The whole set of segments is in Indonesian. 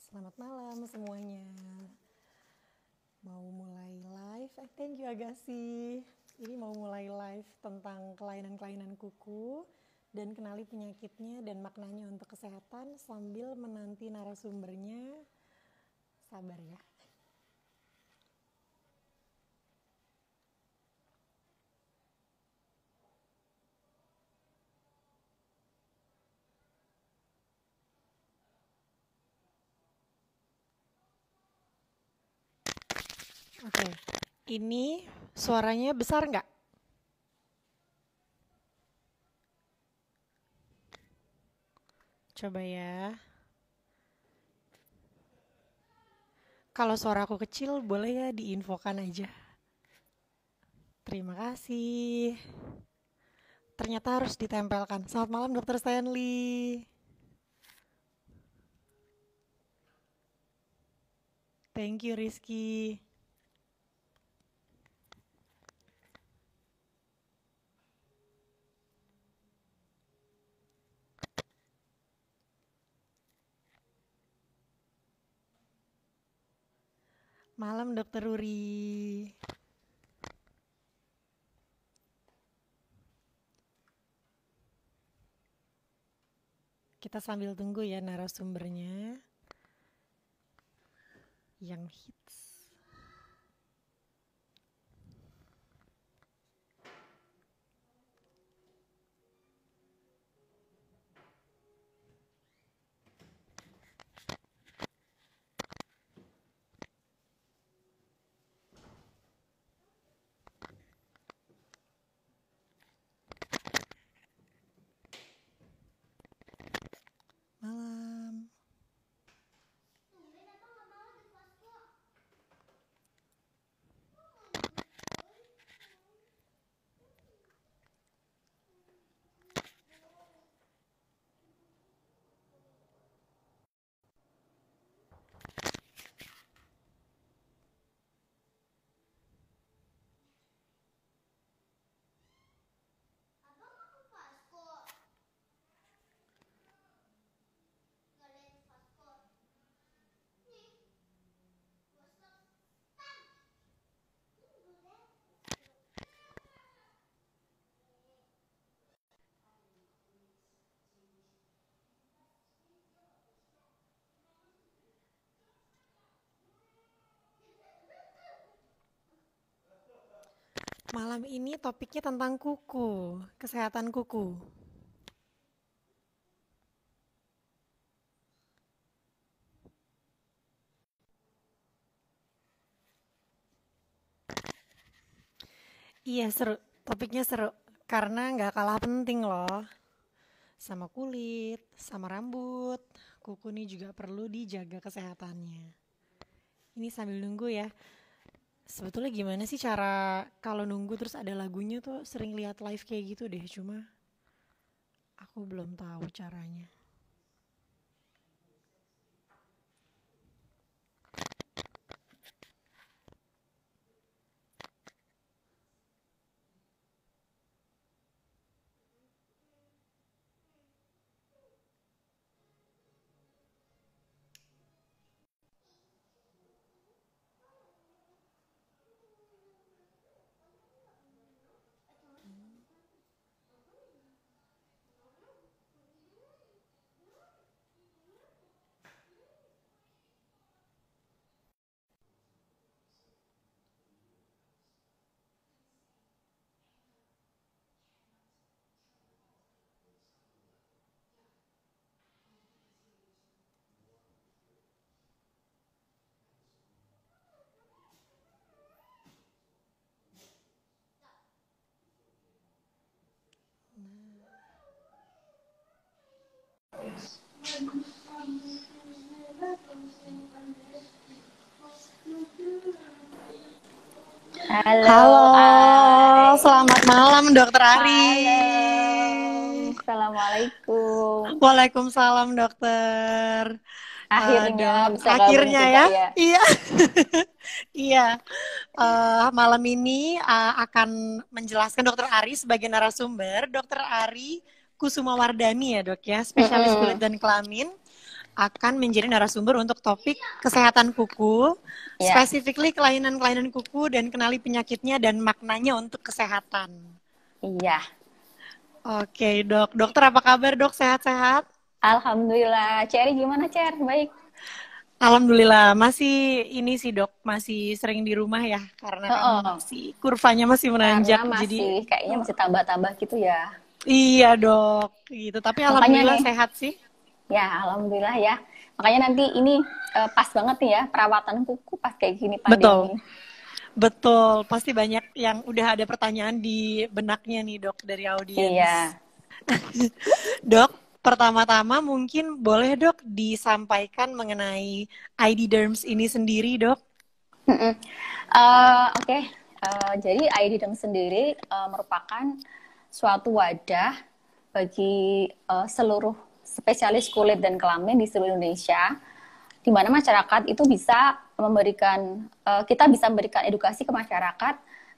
Selamat malam semuanya. Mau mulai live? Thank you Agassi. Ini mau mulai live tentang kelainan-kelainan kuku dan kenali penyakitnya dan maknanya untuk kesehatan sambil menanti narasumbernya. Sabar ya. Oke, ini suaranya besar nggak? Coba ya. Kalau suara aku kecil boleh ya diinfokan aja. Terima kasih. Ternyata harus ditempelkan. Selamat malam Dokter Stanley. Thank you Rizky. Malam Dokter Ruri. Kita sambil tunggu ya narasumbernya yang hits. Malam. Malam ini topiknya tentang kuku, kesehatan kuku. Iya seru, topiknya seru karena nggak kalah penting loh. Sama kulit, sama rambut, kuku ini juga perlu dijaga kesehatannya. Ini sambil nunggu ya. Sebetulnya gimana sih cara kalau nunggu terus ada lagunya tuh sering lihat live kayak gitu deh, cuma aku belum tahu caranya. Halo, Selamat malam Dokter Ari. Halo, Assalamualaikum. Waalaikumsalam Dokter. Akhirnya bisa gabung Akhirnya juga ya. ya. Iya. Iya. Malam ini akan menjelaskan Dokter Ari sebagai narasumber. Dokter Ari Kusuma Wardani ya Dok ya, spesialis kulit dan kelamin. akan menjadi narasumber untuk topik kesehatan kuku, specifically kelainan-kelainan kuku dan kenali penyakitnya dan maknanya untuk kesehatan. Iya. Oke, Dok. Dokter apa kabar, Dok? Sehat-sehat? Alhamdulillah. Cherry gimana, Cher? Baik. Alhamdulillah, masih ini sih Dok, masih sering di rumah ya, karena kan masih kurvanya masih menanjak. Karena masih kayaknya masih tambah-tambah gitu ya. Iya Dok, gitu. Tapi alhamdulillah sehat sih. Ya, alhamdulillah ya. Makanya nanti ini pas banget nih ya, perawatan kuku pas kayak gini pandemi. Betul. Pasti banyak yang udah ada pertanyaan di benaknya nih Dok, dari audiens. Iya. Dok, pertama-tama mungkin boleh Dok disampaikan mengenai ID Derms ini sendiri Dok? Oke. Jadi ID Derms sendiri merupakan suatu wadah bagi seluruh spesialis kulit dan kelamin di seluruh Indonesia, di mana masyarakat itu bisa kita bisa memberikan edukasi ke masyarakat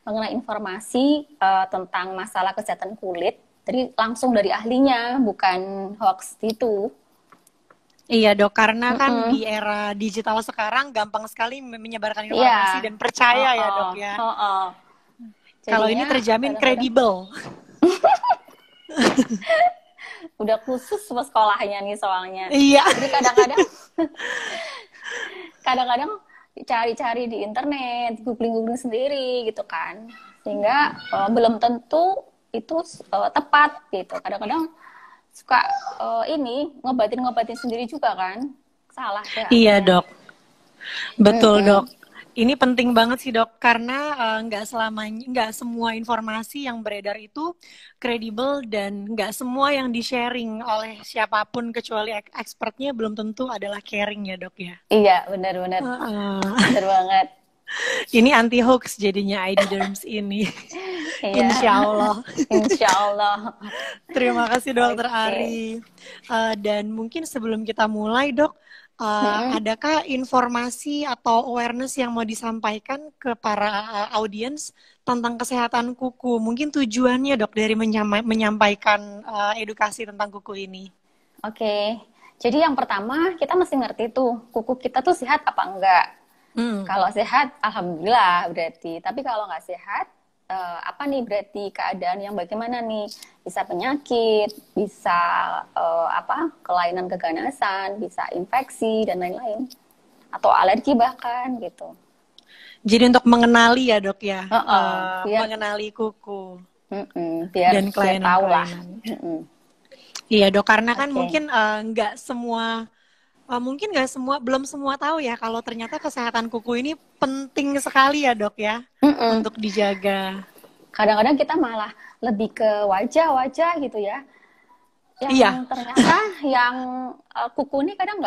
mengenai informasi tentang masalah kesehatan kulit. Jadi langsung dari ahlinya, bukan hoax itu. Iya Dok, karena kan di era digital sekarang gampang sekali menyebarkan informasi dan percaya ya Dok ya. Kalau ini terjamin kredibel. Udah khusus sekolahnya nih soalnya. Iya. Jadi kadang-kadang cari-cari di internet, googling sendiri gitu kan. Sehingga belum tentu itu tepat gitu. Kadang-kadang suka ngobatin sendiri juga kan, salah ya. Iya Dok, betul Dok. Ini penting banget sih Dok, karena nggak semua informasi yang beredar itu kredibel dan nggak semua yang di-sharing oleh siapapun kecuali expertnya belum tentu adalah caring ya Dok ya. Iya benar-benar, benar banget. Ini anti hoax jadinya ID Derms ini. Iya. Insya Allah. Terima kasih Dokter Ari. Dan mungkin sebelum kita mulai Dok, adakah informasi atau awareness yang mau disampaikan ke para audiens tentang kesehatan kuku? Mungkin tujuannya Dok dari menyampaikan edukasi tentang kuku ini. Oke. Jadi yang pertama kita mesti ngerti tuh kuku kita tuh sehat apa enggak. Kalau sehat, alhamdulillah berarti. Tapi kalau nggak sehat, apa nih berarti keadaan yang bagaimana nih? Bisa penyakit, bisa kelainan keganasan, bisa infeksi dan lain-lain, atau alergi bahkan gitu. Jadi untuk mengenali ya Dok ya, mengenali kuku dan kelainan-kelainan. Iya Dok, karena kan mungkin belum semua tahu ya kalau ternyata kesehatan kuku ini penting sekali ya Dok ya, untuk dijaga. Kadang-kadang kita malah lebih ke wajah gitu ya, yang ternyata yang kuku ini kadang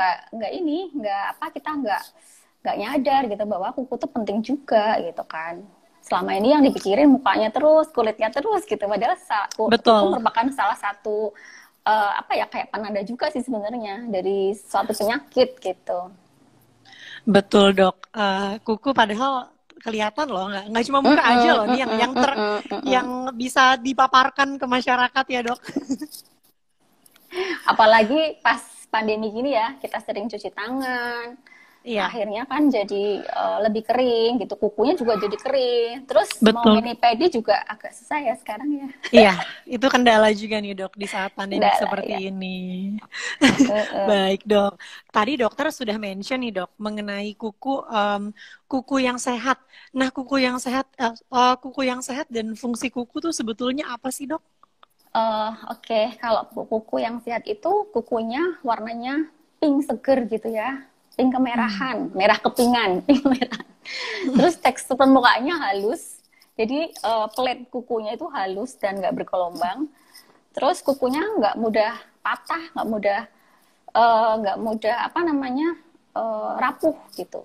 kita nggak nyadar gitu bahwa kuku itu penting juga gitu kan. Selama ini yang dipikirin mukanya terus, kulitnya terus gitu, padahal kuku merupakan salah satu kayak penanda juga sih sebenarnya dari suatu penyakit gitu. Betul Dok, kuku padahal kelihatan loh, nggak cuma muka aja loh nih yang bisa dipaparkan ke masyarakat ya Dok. Apalagi pas pandemi gini ya, kita sering cuci tangan. Akhirnya kan jadi lebih kering gitu, kukunya juga jadi kering. Terus mau mani-pedi juga agak susah ya sekarang ya. Iya, itu kendala juga nih Dok di saat pandemi seperti ini. Baik Dok, tadi dokter sudah mention nih Dok mengenai kuku yang sehat. Nah kuku yang sehat dan fungsi kuku tuh sebetulnya apa sih Dok? Oke, kalau kuku yang sehat itu kukunya warnanya pink seger gitu ya. Pink kemerahan, merah kepingan, pink merah. Terus tekstur permukaannya halus, jadi pelet kukunya itu halus dan nggak bergelombang. Terus kukunya nggak mudah patah, nggak mudah rapuh gitu.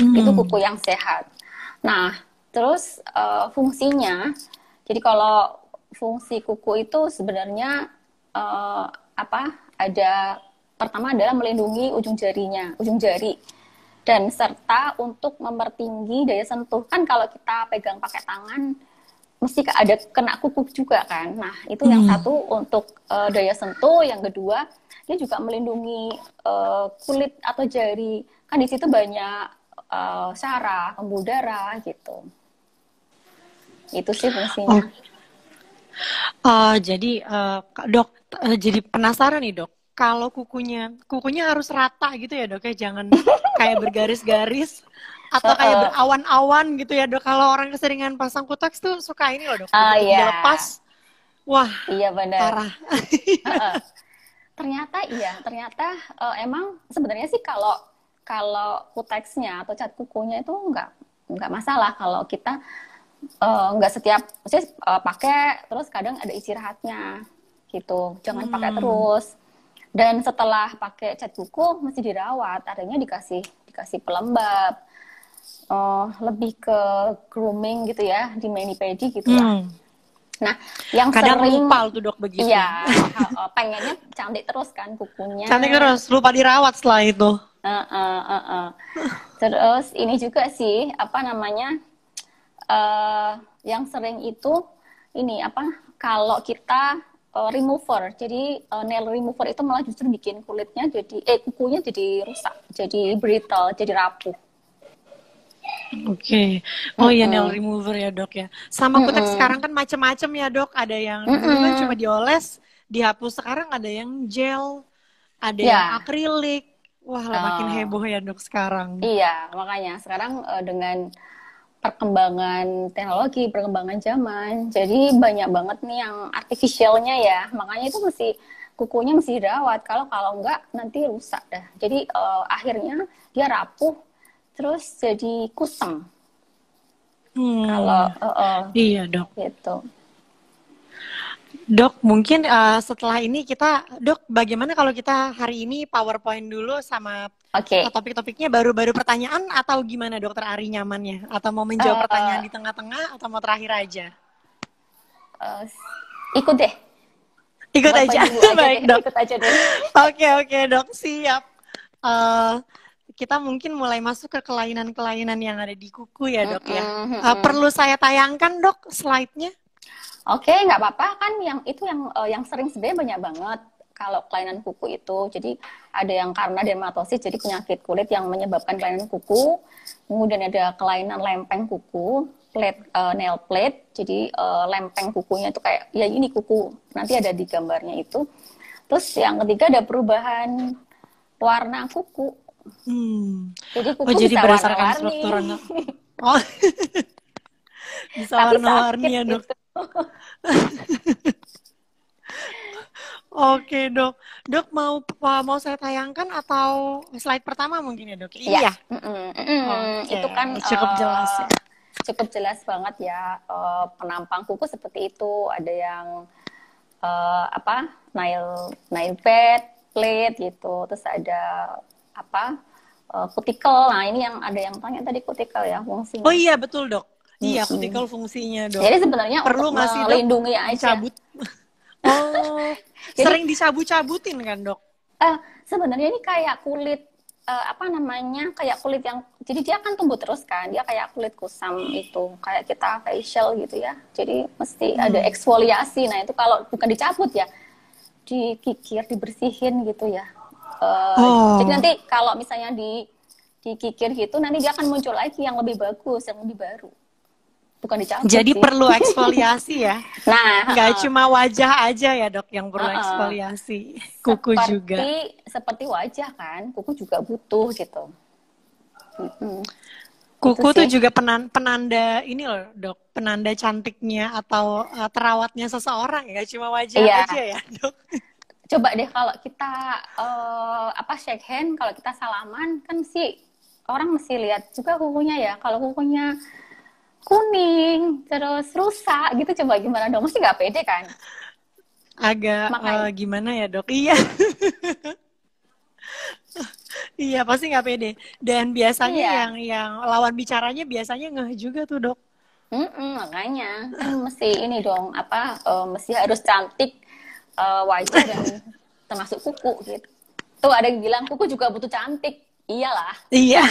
Itu kuku yang sehat. Nah, terus fungsinya, jadi kalau fungsi kuku itu sebenarnya pertama adalah melindungi ujung jari, dan serta untuk mempertinggi daya sentuh. Kan kalau kita pegang pakai tangan, mesti ada kena kuku juga kan. Nah, itu yang satu untuk daya sentuh, yang kedua dia juga melindungi kulit atau jari. Kan di situ banyak syaraf, pembuluh darah gitu. Itu sih Oh, fungsinya. jadi dok, jadi penasaran nih dok. Kalau kukunya harus rata gitu ya dok ya, jangan kayak bergaris-garis atau kayak berawan-awan gitu ya dok. Kalau orang keseringan pasang kutex tuh suka ini loh dok, Ah begitu dia ya, lepas, wah iya benar. parah. Ternyata emang sebenarnya sih kalau kalau kuteksnya atau cat kukunya itu nggak masalah kalau kita nggak setiap, maksudnya pakai terus kadang ada istirahatnya gitu, jangan pakai terus. Dan setelah pakai cat kuku mesti dirawat, adanya dikasih dikasih pelembab, lebih ke grooming gitu ya, di mani pedi gitulah. Nah, yang Kadang sering lupa tuh dok begitu. iya pengennya cantik terus kan kukunya. Cantik terus, lupa dirawat setelah itu. Terus ini juga sih apa namanya, yang sering itu ini apa, kalau kita remover, jadi nail remover itu malah justru bikin kulitnya jadi kukunya jadi rusak, jadi brittle, jadi rapuh. Oke. Oh iya, nail remover ya dok ya. Sama kutex sekarang kan macam-macam ya dok. Ada yang dulu kan cuma dioles, dihapus. Sekarang ada yang gel, ada yang Ya, akrilik. Wah, makin heboh ya dok sekarang. iya makanya sekarang dengan perkembangan teknologi, perkembangan zaman, jadi banyak banget nih yang artificialnya ya. Makanya itu mesti kukunya mesti dirawat. Kalau kalau enggak nanti rusak dah. Jadi akhirnya dia rapuh, terus jadi kusam. Kalau Iya dok. gitu. Dok, mungkin setelah ini Dok, bagaimana kalau kita hari ini PowerPoint dulu sama Oke. topik-topiknya baru-baru pertanyaan atau gimana dokter Ari nyamannya? Atau mau menjawab pertanyaan di tengah-tengah atau mau terakhir aja? Ikut deh. Ikut aja, baik dok. Ikut aja deh. Oke dok, siap. Kita mungkin mulai masuk ke kelainan-kelainan yang ada di kuku ya dok ya. Perlu saya tayangkan dok slide-nya? Oke, nggak apa-apa kan, yang itu yang sering sebenarnya banyak banget kalau kelainan kuku itu. Jadi ada yang karena dermatosis, jadi penyakit kulit yang menyebabkan kelainan kuku. Kemudian ada kelainan lempeng kuku, nail plate. Jadi lempeng kukunya itu kayak ya ini kuku. Nanti ada di gambarnya itu. Terus yang ketiga ada perubahan warna kuku. Jadi kuku jadi bisa berdasarkan warna-warni. strukturnya. Oh. Bisa warna-warni ya dok. Gitu. Oke dok, dok mau saya tayangkan atau slide pertama mungkin ya dok? Iya. Itu kan cukup jelas ya. Cukup jelas banget ya, penampang kuku seperti itu. Ada yang apa, nail plate gitu. Terus ada apa, kutikel. Nah ini yang ada yang tanya tadi, kutikel ya fungsinya. Oh iya betul dok. Iya, kutikel fungsinya dok. Jadi sebenarnya perlu untuk masih melindungi aja. Dicabut. Oh, jadi, sering dicabut-cabutin kan dok? Sebenarnya ini kayak kulit apa namanya, kayak kulit yang, jadi dia kan tumbuh terus kan, dia kayak kulit kusam itu, kayak kita facial gitu ya. Jadi mesti ada eksfoliasi. Nah itu kalau bukan dicabut ya, dikikir, dibersihin gitu ya. Jadi nanti kalau misalnya dikikir gitu, nanti dia akan muncul lagi yang lebih bagus, yang lebih baru. Bukan dicabut. Jadi sih. Perlu eksfoliasi ya. Nah, nggak cuma wajah aja ya dok yang perlu eksfoliasi, kuku juga. Seperti wajah kan, kuku juga butuh gitu. Kuku tuh juga penanda ini loh dok, penanda cantiknya atau terawatnya seseorang ya, nggak cuma wajah aja ya dok. Coba deh kalau kita shake hand, kalau kita salaman kan sih orang mesti lihat juga kukunya ya. Kalau kukunya kuning terus rusak gitu, coba gimana dong? Mesti nggak pede kan? Agak gimana ya dok? Iya. Iya pasti nggak pede. Dan biasanya yang lawan bicaranya biasanya ngeh juga tuh dok. Makanya kan mesti ini dong, mesti harus cantik wajah dan termasuk kuku gitu. Tuh ada yang bilang kuku juga butuh cantik. Iyalah. Iya,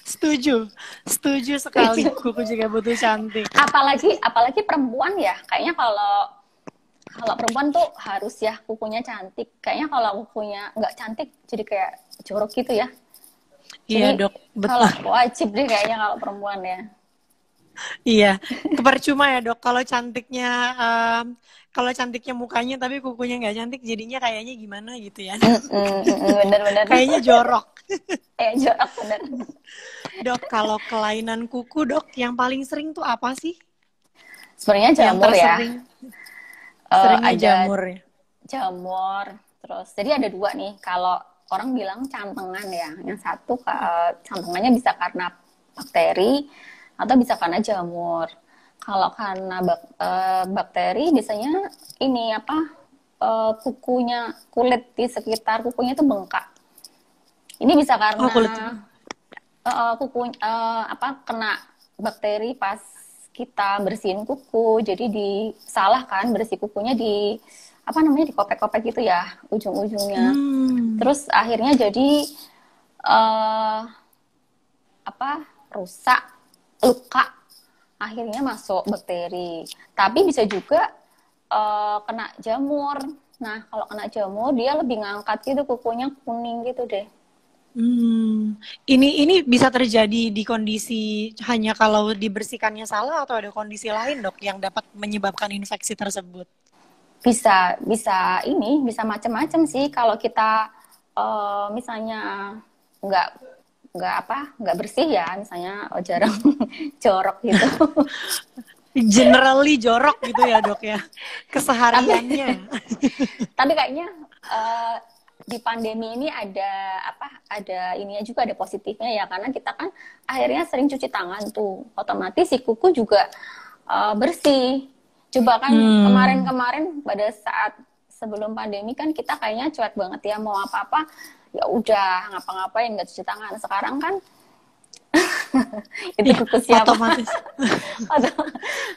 setuju. Setuju sekali. Setuju. Kuku juga butuh cantik. Apalagi perempuan ya, kayaknya kalau kalau perempuan tuh harus ya kukunya cantik. Kayaknya kalau kukunya nggak cantik jadi kayak jorok gitu ya. Iya, Jadi Dok. kalau Betul. wajib deh kayaknya kalau perempuan ya. Iya. Kepercuma ya, Dok. Em, kalau cantiknya mukanya tapi kukunya nggak cantik, jadinya kayaknya gimana gitu ya. Bener-bener. Kayaknya jorok. Kayak jorok bener. Dok, kalau kelainan kuku, Dok, yang paling sering tuh apa sih? Sebenarnya Yang jamur ya. tersering? Seringnya Ada jamur ya. jamur, terus jadi ada dua nih. Kalau orang bilang cantengan ya, yang satu cantengannya bisa karena bakteri atau bisa karena jamur. Kalau karena bakteri biasanya ini apa kukunya, kulit di sekitar kukunya itu bengkak. Ini bisa Oh, karena kulit. kuku apa kena bakteri pas kita bersihin kuku, jadi disalah kan bersih kukunya di apa namanya dikopek-kopek gitu ya ujung-ujungnya. Hmm. Terus akhirnya jadi eh apa rusak, luka, akhirnya masuk bakteri. Tapi bisa juga kena jamur. Nah, kalau kena jamur dia lebih ngangkat gitu kukunya kuning gitu deh. Hmm. Ini bisa terjadi di kondisi hanya kalau dibersihkannya salah atau ada kondisi lain, Dok, yang dapat menyebabkan infeksi tersebut? Bisa bisa ini bisa macam-macam sih kalau kita misalnya nggak nggak bersih ya misalnya jarang jorok gitu. Generally jorok gitu ya, Dok ya. tapi Kesehariannya. tapi kayaknya eh, di pandemi ini ada ininya juga ada positifnya ya karena kita kan akhirnya sering cuci tangan tuh otomatis si kuku juga bersih. Coba kan Hmm. kemarin-kemarin pada saat sebelum pandemi kan kita kayaknya cuek banget ya mau apa-apa ya udah ngapa-ngapain nggak cuci tangan. Sekarang kan itu Iya, kuku siapa? otomatis.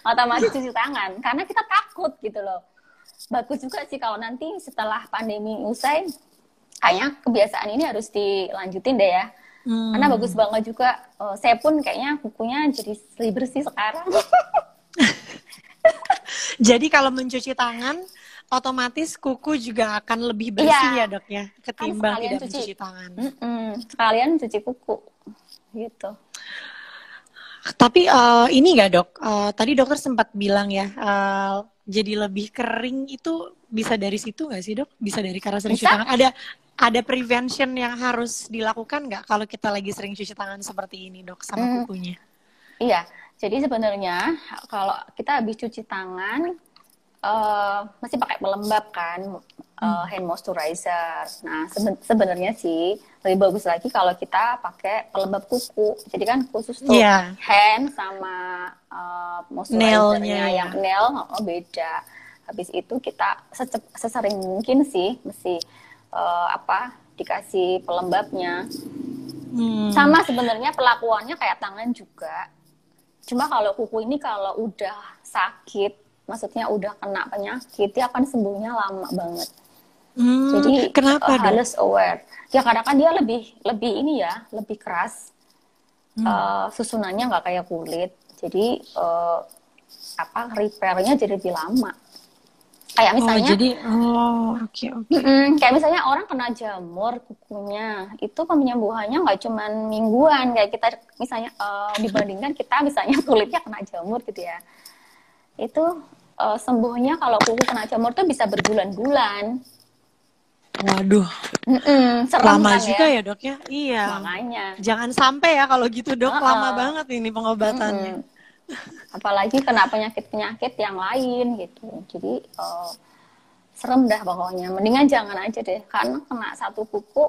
Otomatis cuci tangan karena kita takut gitu loh. Bagus juga sih kalau nanti setelah pandemi usai kayaknya kebiasaan ini harus dilanjutin deh ya. Karena bagus Hmm. banget juga. Saya pun kayaknya kukunya jadi lebih bersih sekarang. Jadi kalau mencuci tangan, otomatis kuku juga akan lebih bersih ya, Iya, Dok ya, kan ketimbang sekalian tidak cuci, mencuci tangan. sekalian cuci kuku gitu. Tapi ini nggak, Dok? Tadi dokter sempat bilang ya, jadi lebih kering itu bisa dari situ nggak sih, Dok? Bisa dari karena sering cuci Bisa? tangan. Ada prevention yang harus dilakukan nggak kalau kita lagi sering cuci tangan seperti ini, Dok, sama Hmm, kukunya? iya. Jadi sebenarnya kalau kita habis cuci tangan masih pakai pelembab kan, Hmm. hand moisturizer. Nah, sebenarnya sih lebih bagus lagi kalau kita pakai pelembab kuku. Jadi kan khusus tuh Iya, hand sama nailnya moisturizernya ya. yang nail beda. Habis itu kita sesering mungkin sih mesti apa dikasih pelembabnya. Hmm. Sama sebenarnya pelakuannya kayak tangan juga. Cuma kalau kuku ini kalau udah sakit, maksudnya udah kena penyakit, dia akan sembuhnya lama banget. Hmm. Jadi Kenapa, Dok? harus aware. Ya kadang kan dia lebih lebih ini ya, lebih keras. Hmm. Susunannya nggak kayak kulit. Jadi apa repairnya jadi lebih lama. Kayak Oh, misalnya jadi, oke, oke. kayak misalnya orang kena jamur kukunya, itu penyembuhannya nggak cuma mingguan kayak kita misalnya dibandingkan kita misalnya kulitnya kena jamur gitu ya. Itu sembuhnya kalau kuku kena jamur tuh bisa berbulan-bulan. Waduh, Serem lama kan juga ya, ya, Dok ya? Iya. makanya. Jangan sampai ya kalau gitu, Dok. Lama Uh-uh. banget ini pengobatannya. Mm-mm. Apalagi kena penyakit-penyakit yang lain gitu. Jadi serem dah pokoknya. Mendingan jangan aja deh, karena kena satu kuku,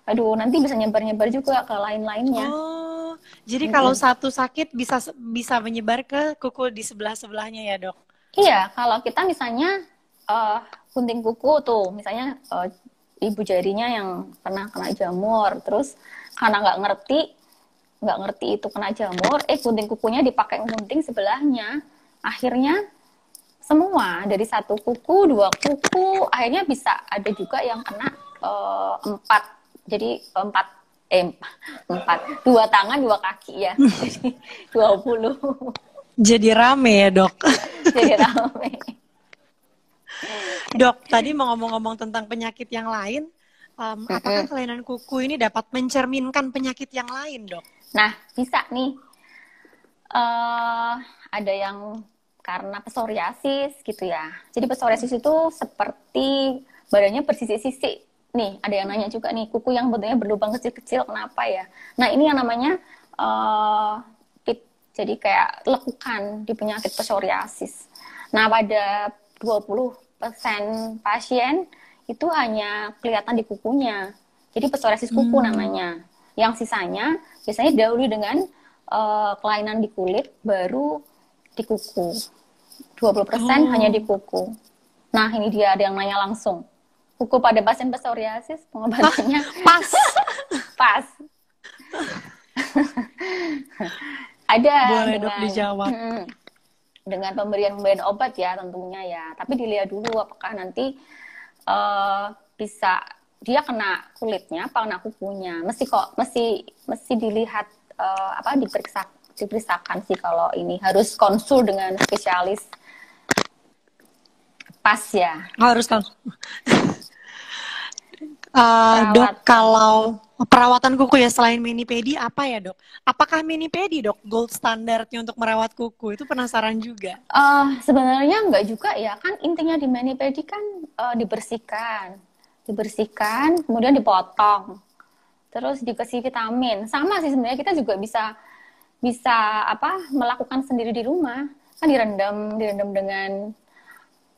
aduh nanti bisa nyebar-nyebar juga ke lain-lainnya. Oh, jadi kalau Mm-mm. satu sakit bisa bisa menyebar ke kuku di sebelah-sebelahnya ya, Dok? Iya, kalau kita misalnya gunting kuku tuh, misalnya ibu jarinya yang pernah kena jamur, terus karena nggak ngerti itu kena jamur, gunting kukunya dipakai gunting sebelahnya, akhirnya semua dari satu kuku, dua kuku, akhirnya bisa ada juga yang kena empat, jadi empat Empat, dua tangan dua kaki ya, jadi 20. Jadi rame ya, Dok. Jadi rame. Dok, tadi mau ngomong-ngomong tentang penyakit yang lain, apakah kelainan kuku ini dapat mencerminkan penyakit yang lain, Dok? Nah, bisa nih. Ada yang karena psoriasis gitu ya. Jadi psoriasis itu seperti badannya bersisik-sisik. Nih, ada yang nanya juga nih, kuku yang bentuknya berlubang kecil-kecil kenapa ya? Nah, ini yang namanya pit. Jadi kayak lekukan di penyakit psoriasis. Nah, pada 20% pasien itu hanya kelihatan di kukunya. Jadi psoriasis kuku namanya. Yang sisanya biasanya didahului dengan kelainan di kulit, baru di kuku. 20% hanya di kuku. Nah, ini dia ada yang nanya langsung. Kuku pada pasien psoriasis, pengobatannya Pas. pas. Ada Boleh, Dok, dengan dijawab. dengan pemberian obat ya tentunya ya. Tapi dilihat dulu apakah nanti bisa dia kena kulitnya apa kena kukunya. Mesti dilihat diperiksakan sih kalau ini harus konsul dengan spesialis pas ya. Harus kan. Dok, kalau perawatan kuku ya selain mani-pedi apa ya, Dok? Apakah mani-pedi, Dok, gold standarnya untuk merawat kuku? Itu penasaran juga. Sebenarnya enggak juga ya, kan intinya di mani-pedi kan dibersihkan, kemudian dipotong, terus dikasih vitamin. Sama sih sebenarnya kita juga bisa melakukan sendiri di rumah, kan direndam dengan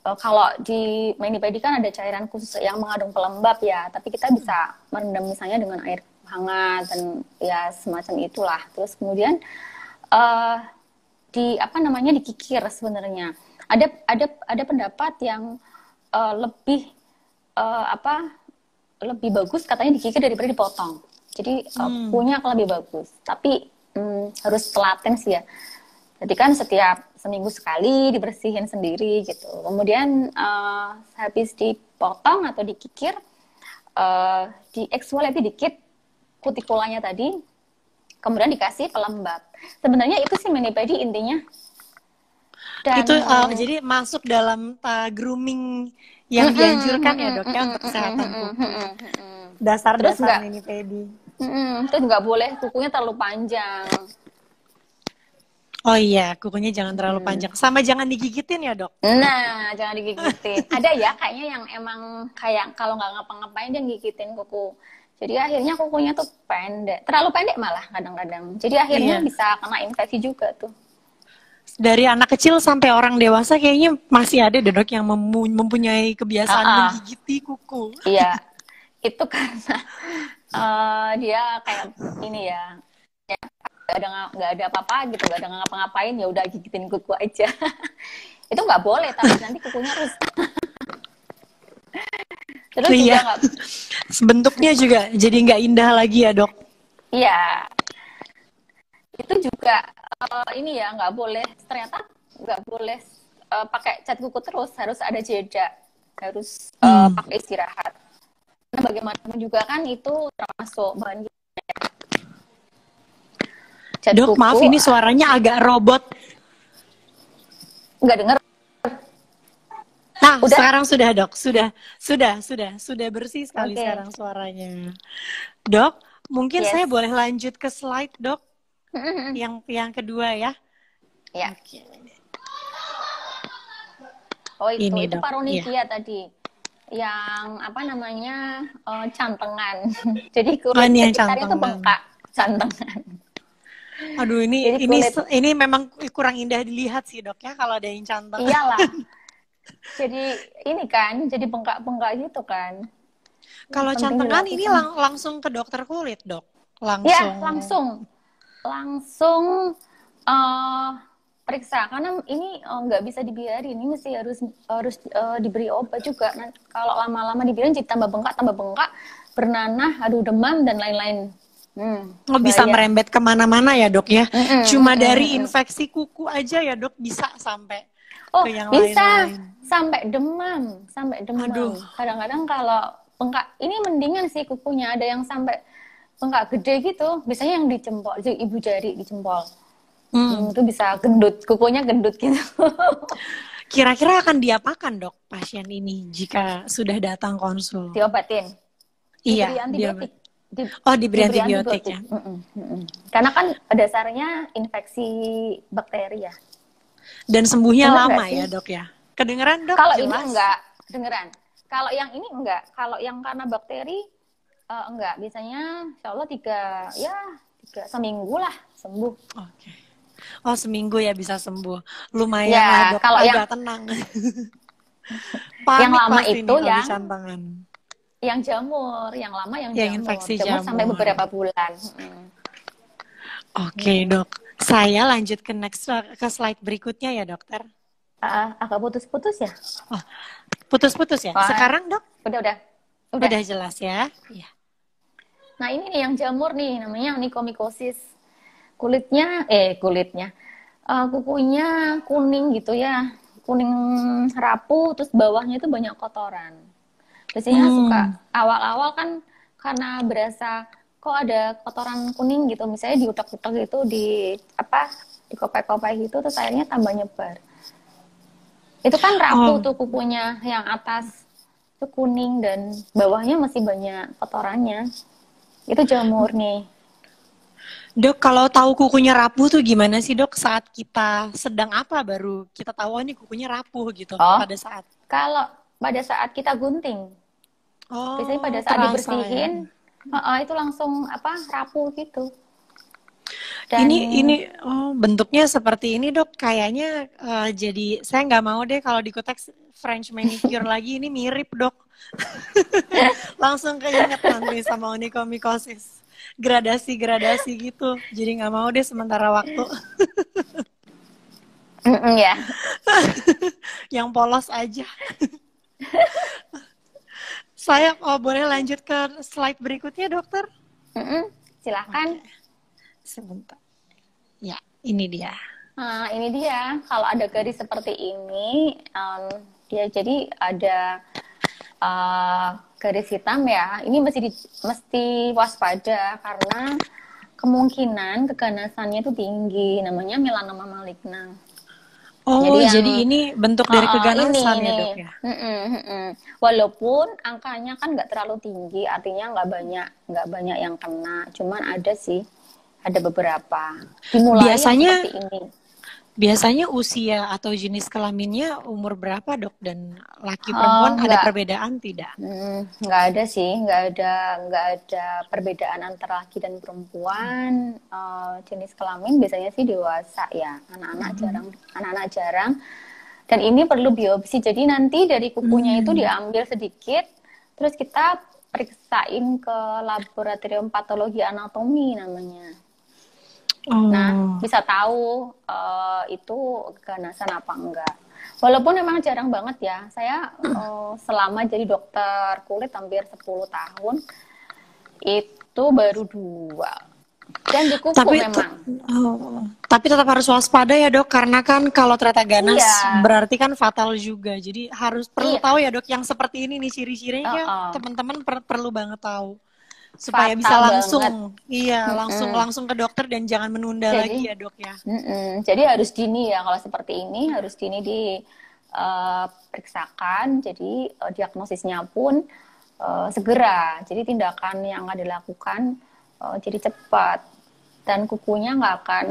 kalau di mani-pedi kan ada cairan khusus yang mengandung pelembab ya, tapi kita bisa merendam misalnya dengan air hangat dan ya semacam itulah. Terus kemudian dikikir sebenarnya. Ada pendapat yang lebih bagus katanya dikikir daripada dipotong. Jadi kukunya akan lebih bagus. Tapi harus telaten sih ya. Jadi kan setiap seminggu sekali dibersihin sendiri gitu. Kemudian habis dipotong atau dikikir, dieksfoliasi dikit kutikulanya tadi, kemudian dikasih pelembab. Sebenarnya itu sih mani-pedi intinya. Dan, itu jadi masuk dalam grooming yang dianjurkan ya, Dok, ya, untuk kesehatan kuku. Dasar-dasar mani-pedi. Terus nggak boleh kukunya terlalu panjang. Oh iya, kukunya jangan terlalu panjang. Sama jangan digigitin ya, Dok? Nah, jangan digigitin. Ada ya kayaknya yang emang kayak kalau nggak ngapa-ngapain dia gigitin kuku. Jadi akhirnya kukunya tuh pendek. Terlalu pendek malah kadang-kadang. Jadi akhirnya bisa kena infeksi juga tuh. Dari anak kecil sampai orang dewasa kayaknya masih ada deh, Dok, yang mempunyai kebiasaan menggigiti kuku. Iya, itu karena dia kayak ini ya. Nggak ada apa-apa gitu, nggak ada ngapa-ngapain, ya udah gigitin kuku aja. Itu nggak boleh, tapi nanti kukunya rusak. Terus juga bentuknya juga jadi nggak indah lagi ya, Dok? Iya, itu juga ini ya nggak boleh, ternyata nggak boleh pakai cat kuku terus, harus ada jeda, harus pakai istirahat. Karena bagaimanapun juga kan itu termasuk bahan. Dok, maaf ini suaranya agak robot. Nggak dengar. Nah, sekarang sudah, Dok. Sudah bersih sekali sekarang suaranya. Dok, mungkin saya boleh lanjut ke slide, Dok. Yang kedua ya. Ya. Oh, itu Dok. paronychia tadi. Yang cantengan. Jadi kulit sekitarnya itu bengkak, cantengan. Aduh, ini memang kurang indah dilihat sih, Dok, ya, kalau ada yang canteng. Iyalah. Jadi ini kan, jadi bengkak-bengkak gitu kan. Kalau cantengan ini langsung ke dokter kulit, Dok? Iya, langsung periksa, karena ini nggak bisa dibiarin, ini mesti harus diberi obat juga. Nah, kalau lama-lama dibiarin jadi tambah bengkak, bernanah, demam dan lain-lain. Bisa merembet kemana-mana ya, Dok, ya. Cuma dari infeksi kuku aja ya, Dok, bisa sampai ke yang bisa lain-lain. sampai demam. Aduh. Kadang-kadang kalau bengkak ini mendingan sih kukunya, ada yang sampai enggak gede gitu. Biasanya yang di jempol, di ibu jari di jempol. Hmm. Itu bisa gendut, kukunya gendut gitu. Kira-kira akan diapakan dok pasien ini jika sudah datang konsul? Diobatin, Iya, diberi dia. antibiotik. Oh, diberi Diberi antibiotik antibiotik. ya. Karena kan dasarnya infeksi bakteri ya. Dan sembuhnya Bener nggak lama sih? ya dok ya. Kedengeran dok, Kalau ini jelas. enggak, dengeran. Kalau yang ini enggak. Kalau yang karena bakteri enggak. Biasanya insya Allah tiga seminggu lah sembuh. Oke. Oh, seminggu ya bisa sembuh. Lumayan lah Ya, dok, kalau agak tenang. yang Panik lama pasti itu nih habis tantangan. yang jamur, yang lama yang Yang jamur. infeksi Jamur sampai jamur. beberapa bulan. Oke dok, saya lanjut ke ke slide berikutnya ya dokter. Agak putus-putus ya? Oh, putus-putus ya? Wah, Sekarang dok? udah. Udah jelas ya? Iya. Nah ini nih yang jamur nih, namanya onychomycosis. Kulitnya, kukunya kuning gitu ya, kuning rapuh, terus bawahnya itu banyak kotoran. Biasanya suka awal-awal kan karena berasa kok ada kotoran kuning gitu, misalnya diutak-utak gitu, dikopai-kopai gitu, terus akhirnya tambah nyebar. Itu kan rapuh tuh kukunya, yang atas itu kuning dan bawahnya masih banyak kotorannya. Itu jamur nih. Dok, kalau tahu kukunya rapuh tuh gimana sih dok? Saat kita sedang apa baru kita tahu nih kukunya rapuh gitu pada saat? Kalau pada saat kita gunting, biasanya pada saat dibersihin, itu langsung rapuh gitu. Dan ini bentuknya seperti ini dok, kayaknya jadi saya nggak mau deh kalau di Kotex French manicure lagi, ini mirip dok. Langsung keinget nanti sama onychomycosis, gradasi gitu, jadi nggak mau deh sementara waktu. Ya. Yang polos aja. Saya boleh lanjut ke slide berikutnya dokter? Silahkan. Sebentar. Ya, ini dia. Nah, ini dia. Kalau ada garis seperti ini, dia jadi ada garis hitam ya. Ini mesti waspada karena kemungkinan keganasannya itu tinggi. Namanya melanoma maligna. Oh, jadi ini bentuk dari keganasan ya dok ya? Walaupun angkanya kan nggak terlalu tinggi, artinya nggak banyak yang kena. Cuman ada sih. Ada beberapa. Dimulai biasanya seperti ini. Biasanya usia atau jenis kelaminnya umur berapa dok, dan laki perempuan ada perbedaan tidak? Nggak ada sih, nggak ada perbedaan antara laki dan perempuan. Jenis kelamin biasanya sih dewasa ya, anak-anak jarang. Dan ini perlu biopsi, jadi nanti dari kukunya itu diambil sedikit, terus kita periksain ke laboratorium patologi anatomi namanya. Nah, bisa tahu itu keganasan apa enggak. Walaupun memang jarang banget ya. Saya selama jadi dokter kulit hampir 10 tahun, itu baru 2. Dan di kuku memang. Tapi tetap harus waspada ya dok, karena kan kalau ternyata ganas berarti kan fatal juga. Jadi perlu tahu ya dok, yang seperti ini nih ciri-cirinya teman-teman perlu banget tahu. Supaya bisa langsung langsung ke dokter dan jangan menunda lagi ya dok ya. Jadi harus dini ya, kalau seperti ini harus dini diperiksakan. Jadi diagnosisnya pun segera. Jadi tindakan yang akan dilakukan jadi cepat, dan kukunya nggak akan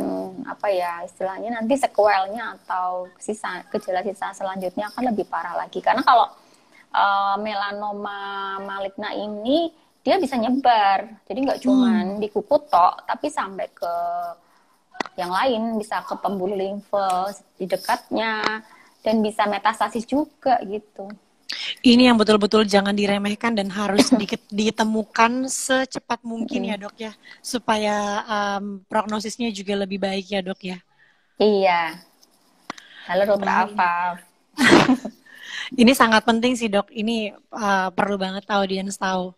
istilahnya nanti sequelnya atau gejala sisa selanjutnya akan lebih parah lagi. Karena kalau melanoma maligna ini dia bisa nyebar, jadi nggak cuman di kuku tok, tapi sampai ke yang lain, bisa ke pembuluh limfe di dekatnya, dan bisa metastasis juga gitu. Ini yang betul-betul jangan diremehkan dan harus ditemukan secepat mungkin ya dok ya, supaya prognosisnya juga lebih baik ya dok ya. Iya. Halo dokter Afaf. Ini sangat penting sih dok, ini perlu banget audiens tahu.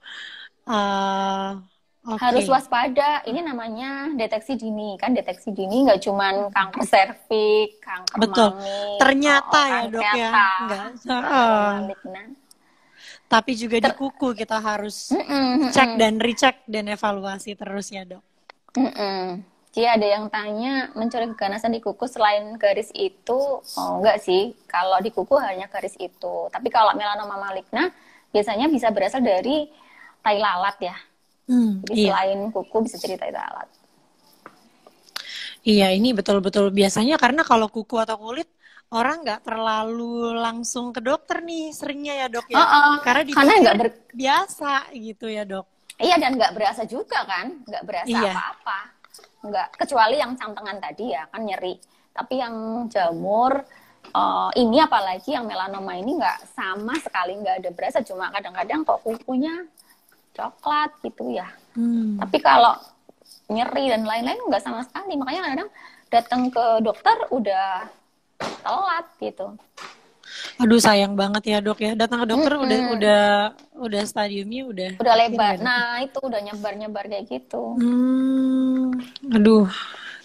Harus waspada. Ini namanya deteksi dini. Kan deteksi dini nggak cuman kanker serviks, kanker mami. Ternyata ya dok ya. Tapi juga di kuku kita harus cek dan recheck dan evaluasi terus ya dok. Jadi ada yang tanya mencuri keganasan di kuku selain garis itu, enggak sih. Kalau di kuku hanya garis itu. Tapi kalau melanoma maligna biasanya bisa berasal dari tai lalat ya. Jadi Iya. selain kuku bisa jadi tai lalat. Iya, ini betul-betul biasanya karena kalau kuku atau kulit orang nggak terlalu langsung ke dokter nih seringnya ya dok ya. Karena dipikir biasa gitu ya dok. Iya, dan nggak berasa juga kan, nggak berasa apa-apa. Nggak, kecuali yang cantengan tadi ya kan nyeri. Tapi yang jamur ini apalagi yang melanoma ini nggak sama sekali, nggak ada berasa, cuma kadang-kadang kok kukunya coklat gitu ya. Tapi kalau nyeri dan lain-lain nggak sama sekali, makanya kadang datang ke dokter udah telat gitu. Aduh sayang banget ya dok ya, datang ke dokter udah stadiumnya udah lebar. Nah itu udah nyebar kayak gitu. Aduh,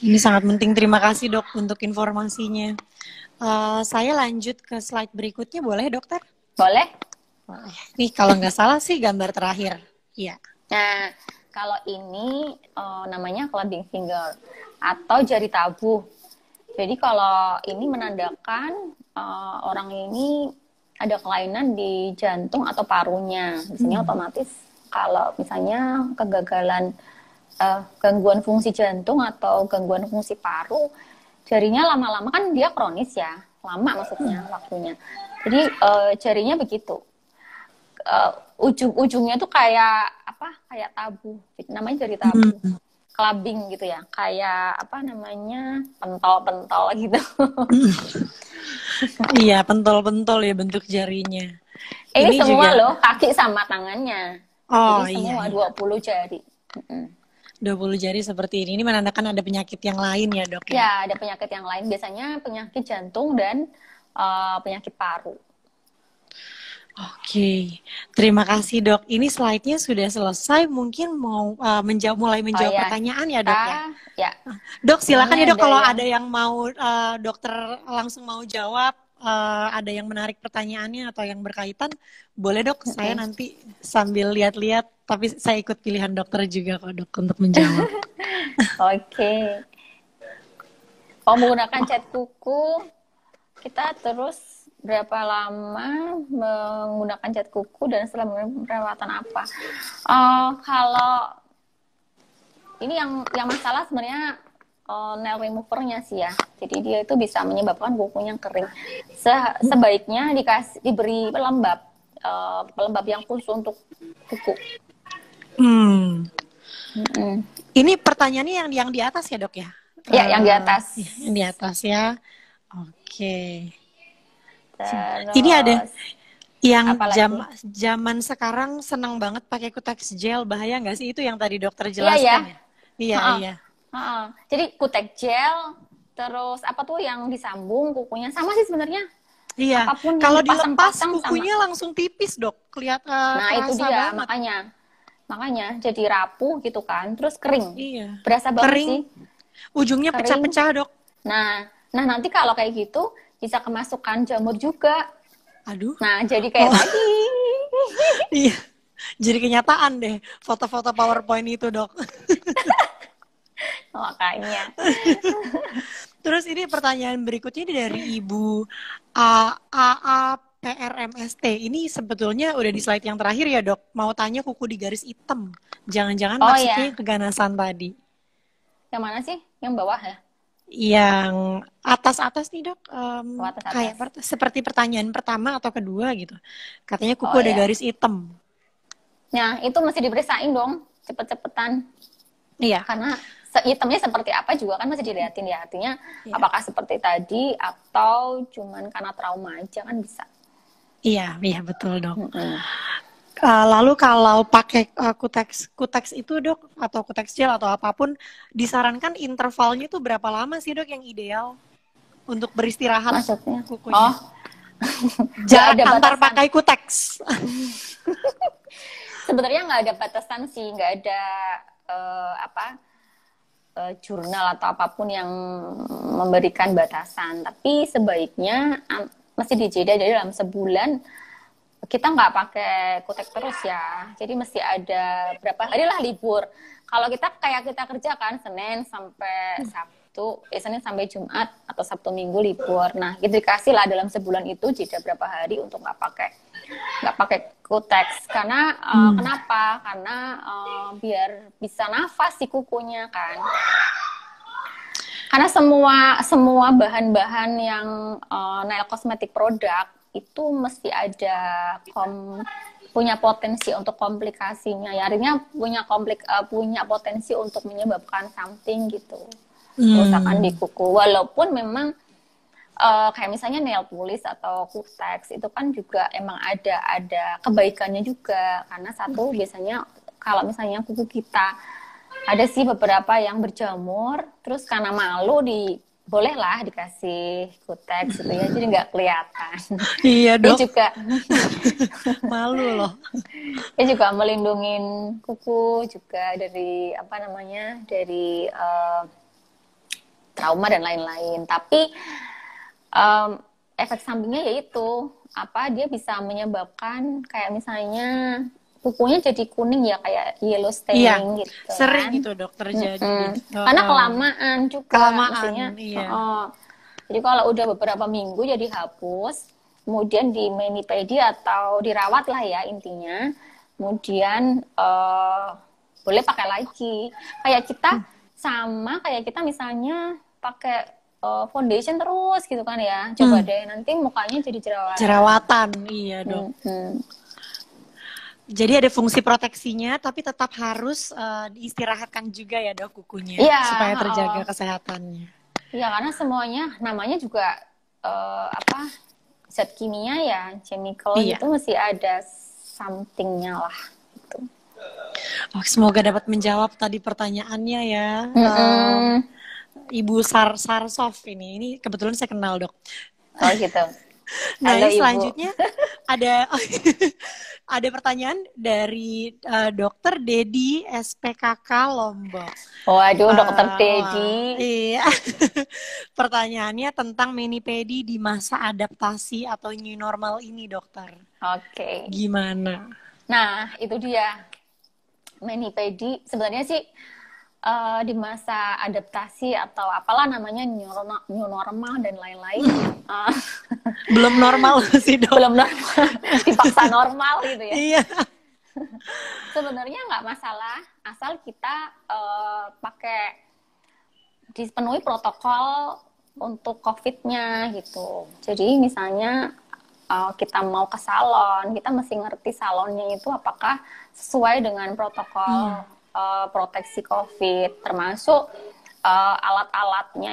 ini sangat penting. Terima kasih dok untuk informasinya. Saya lanjut ke slide berikutnya, boleh dokter? Boleh. Nih kalau nggak salah sih gambar terakhir. Iya. Nah kalau ini namanya clubbing finger atau jari tabuh. Jadi kalau ini menandakan orang ini ada kelainan di jantung atau parunya. Biasanya otomatis kalau misalnya kegagalan gangguan fungsi jantung atau gangguan fungsi paru, jarinya lama-lama kan dia kronis ya, lama maksudnya waktunya. Jadi jarinya begitu. Ujung-ujungnya tuh kayak apa? Kayak tabu. Namanya jari tabu. Clubbing gitu ya. Kayak apa namanya? Pentol-pentol gitu. Iya, pentol-pentol ya bentuk jarinya. Ini semua juga loh, kaki sama tangannya. Jadi semua 20 jari. 20 jari seperti ini menandakan ada penyakit yang lain ya dok ya? Ya, ada penyakit yang lain. Biasanya penyakit jantung dan penyakit paru. Oke, terima kasih dok. Ini slide-nya sudah selesai. Mungkin mau mulai menjawab pertanyaan ya dok ya? Ya. Dok silakan ya dok kalau ada yang mau dokter langsung mau jawab, ada yang menarik pertanyaannya atau yang berkaitan, boleh dok. Saya nanti sambil lihat-lihat, tapi saya ikut pilihan dokter juga kok dok untuk menjawab. Oke. Kalau menggunakan cat kuku, kita terus berapa lama menggunakan cat kuku dan setelah perawatan apa? Kalau ini yang masalah sebenarnya nail removernya sih ya. Jadi dia itu bisa menyebabkan kukunya kering. Sebaiknya diberi pelembab yang khusus untuk kuku. Ini pertanyaannya yang di atas ya dok ya? Ya, yang di atas. Yang di atas ya. Oke. Terus, ini ada yang zaman sekarang senang banget pakai kutex gel, bahaya nggak sih? Itu yang tadi dokter jelaskan ya? Iya. Jadi kutex gel, terus apa tuh yang disambung kukunya sama sih sebenarnya. Iya. Apapun kalau dilepas kukunya sama. Langsung tipis dok, kelihatan. Nah itu dia makanya jadi rapuh gitu kan, terus kering. Iya. Berasa banget kering. Sih. Ujungnya pecah-pecah dok. Nah nanti kalau kayak gitu bisa kemasukan jamur juga. Aduh. Nah, jadi kayak tadi. Iya. Jadi kenyataan deh foto-foto PowerPoint itu, dok. Makanya. Terus ini pertanyaan berikutnya dari Ibu PRMST. Ini sebetulnya udah di slide yang terakhir ya, dok. Mau tanya kuku di garis hitam. Jangan-jangan maksudnya keganasan tadi. Yang mana sih? Yang bawah ya? Yang atas nih dok, kayak seperti pertanyaan pertama atau kedua gitu, katanya kuku ada garis hitam. Nah itu mesti diperisain dong, cepet-cepetan. Iya. Karena hitamnya seperti apa juga kan masih dilihatin ya, artinya apakah seperti tadi atau cuman karena trauma aja kan bisa. Iya betul dok. Lalu kalau pakai kutex itu dok, atau kutex gel atau apapun, disarankan intervalnya itu berapa lama sih dok yang ideal untuk beristirahat? Maksudnya? Kukunya? Jarak antar pakai kutex. Sebenarnya nggak ada batasan sih, nggak ada jurnal atau apapun yang memberikan batasan. Tapi sebaiknya mesti dijeda dari dalam sebulan kita nggak pakai kutek terus ya. Jadi mesti ada berapa hari lah libur. Kalau kita kayak kita kerja kan Senin sampai Sabtu, Senin sampai Jumat atau Sabtu Minggu libur. Nah, gitu dikasih lah dalam sebulan itu jeda berapa hari untuk nggak pakai kuteks. Karena kenapa? Karena biar bisa nafas si kukunya kan. Karena semua bahan-bahan yang nail cosmetic product itu mesti ada punya potensi untuk komplikasinya. Ya, artinya punya potensi untuk menyebabkan something gitu. Kerusakan di kuku. Walaupun memang kayak misalnya nail polish atau kutex itu kan juga emang ada kebaikannya juga. Karena satu biasanya kalau misalnya kuku kita ada sih beberapa yang berjamur, terus karena malu bolehlah dikasih kutex gitu ya, jadi nggak kelihatan. Iya dok. Dia juga malu loh. Dia juga melindungi kuku juga dari dari trauma dan lain-lain. Tapi efek sampingnya yaitu dia bisa menyebabkan kayak misalnya kukunya jadi kuning ya, kayak yellow staining gitu. Sering kan? gitu dok terjadi. Karena kelamaan juga. Kelamaan, iya. Jadi kalau udah beberapa minggu jadi hapus, kemudian di mani-pedi atau dirawat lah ya intinya. Kemudian boleh pakai lagi. Kayak kita misalnya pakai foundation terus gitu kan ya. Coba deh nanti mukanya jadi jerawatan. Jerawatan, iya dok. Jadi ada fungsi proteksinya, tapi tetap harus diistirahatkan juga ya dok kukunya, supaya terjaga kesehatannya. Iya, karena semuanya namanya juga zat kimia ya, chemical itu mesti ada something-nya lah. Gitu. Semoga dapat menjawab tadi pertanyaannya ya. Ibu Sarsov ini kebetulan saya kenal dok. Oh gitu. Nah, ini selanjutnya ada pertanyaan dari Dokter Dedi SPKK Lombok. Waduh, Dokter Dedi. Iya. Pertanyaannya tentang mani-pedi di masa adaptasi atau new normal ini, dokter. Oke. Gimana? Nah, itu dia. Mani-pedi sebenarnya sih di masa adaptasi atau apalah namanya new normal dan lain-lain. Belum normal sih dok. Belum normal, dipaksa normal gitu ya. Iya. Sebenarnya nggak masalah asal kita dipenuhi protokol untuk COVID-nya gitu. Jadi misalnya kita mau ke salon, kita mesti ngerti salonnya itu apakah sesuai dengan protokol proteksi COVID, termasuk alat-alatnya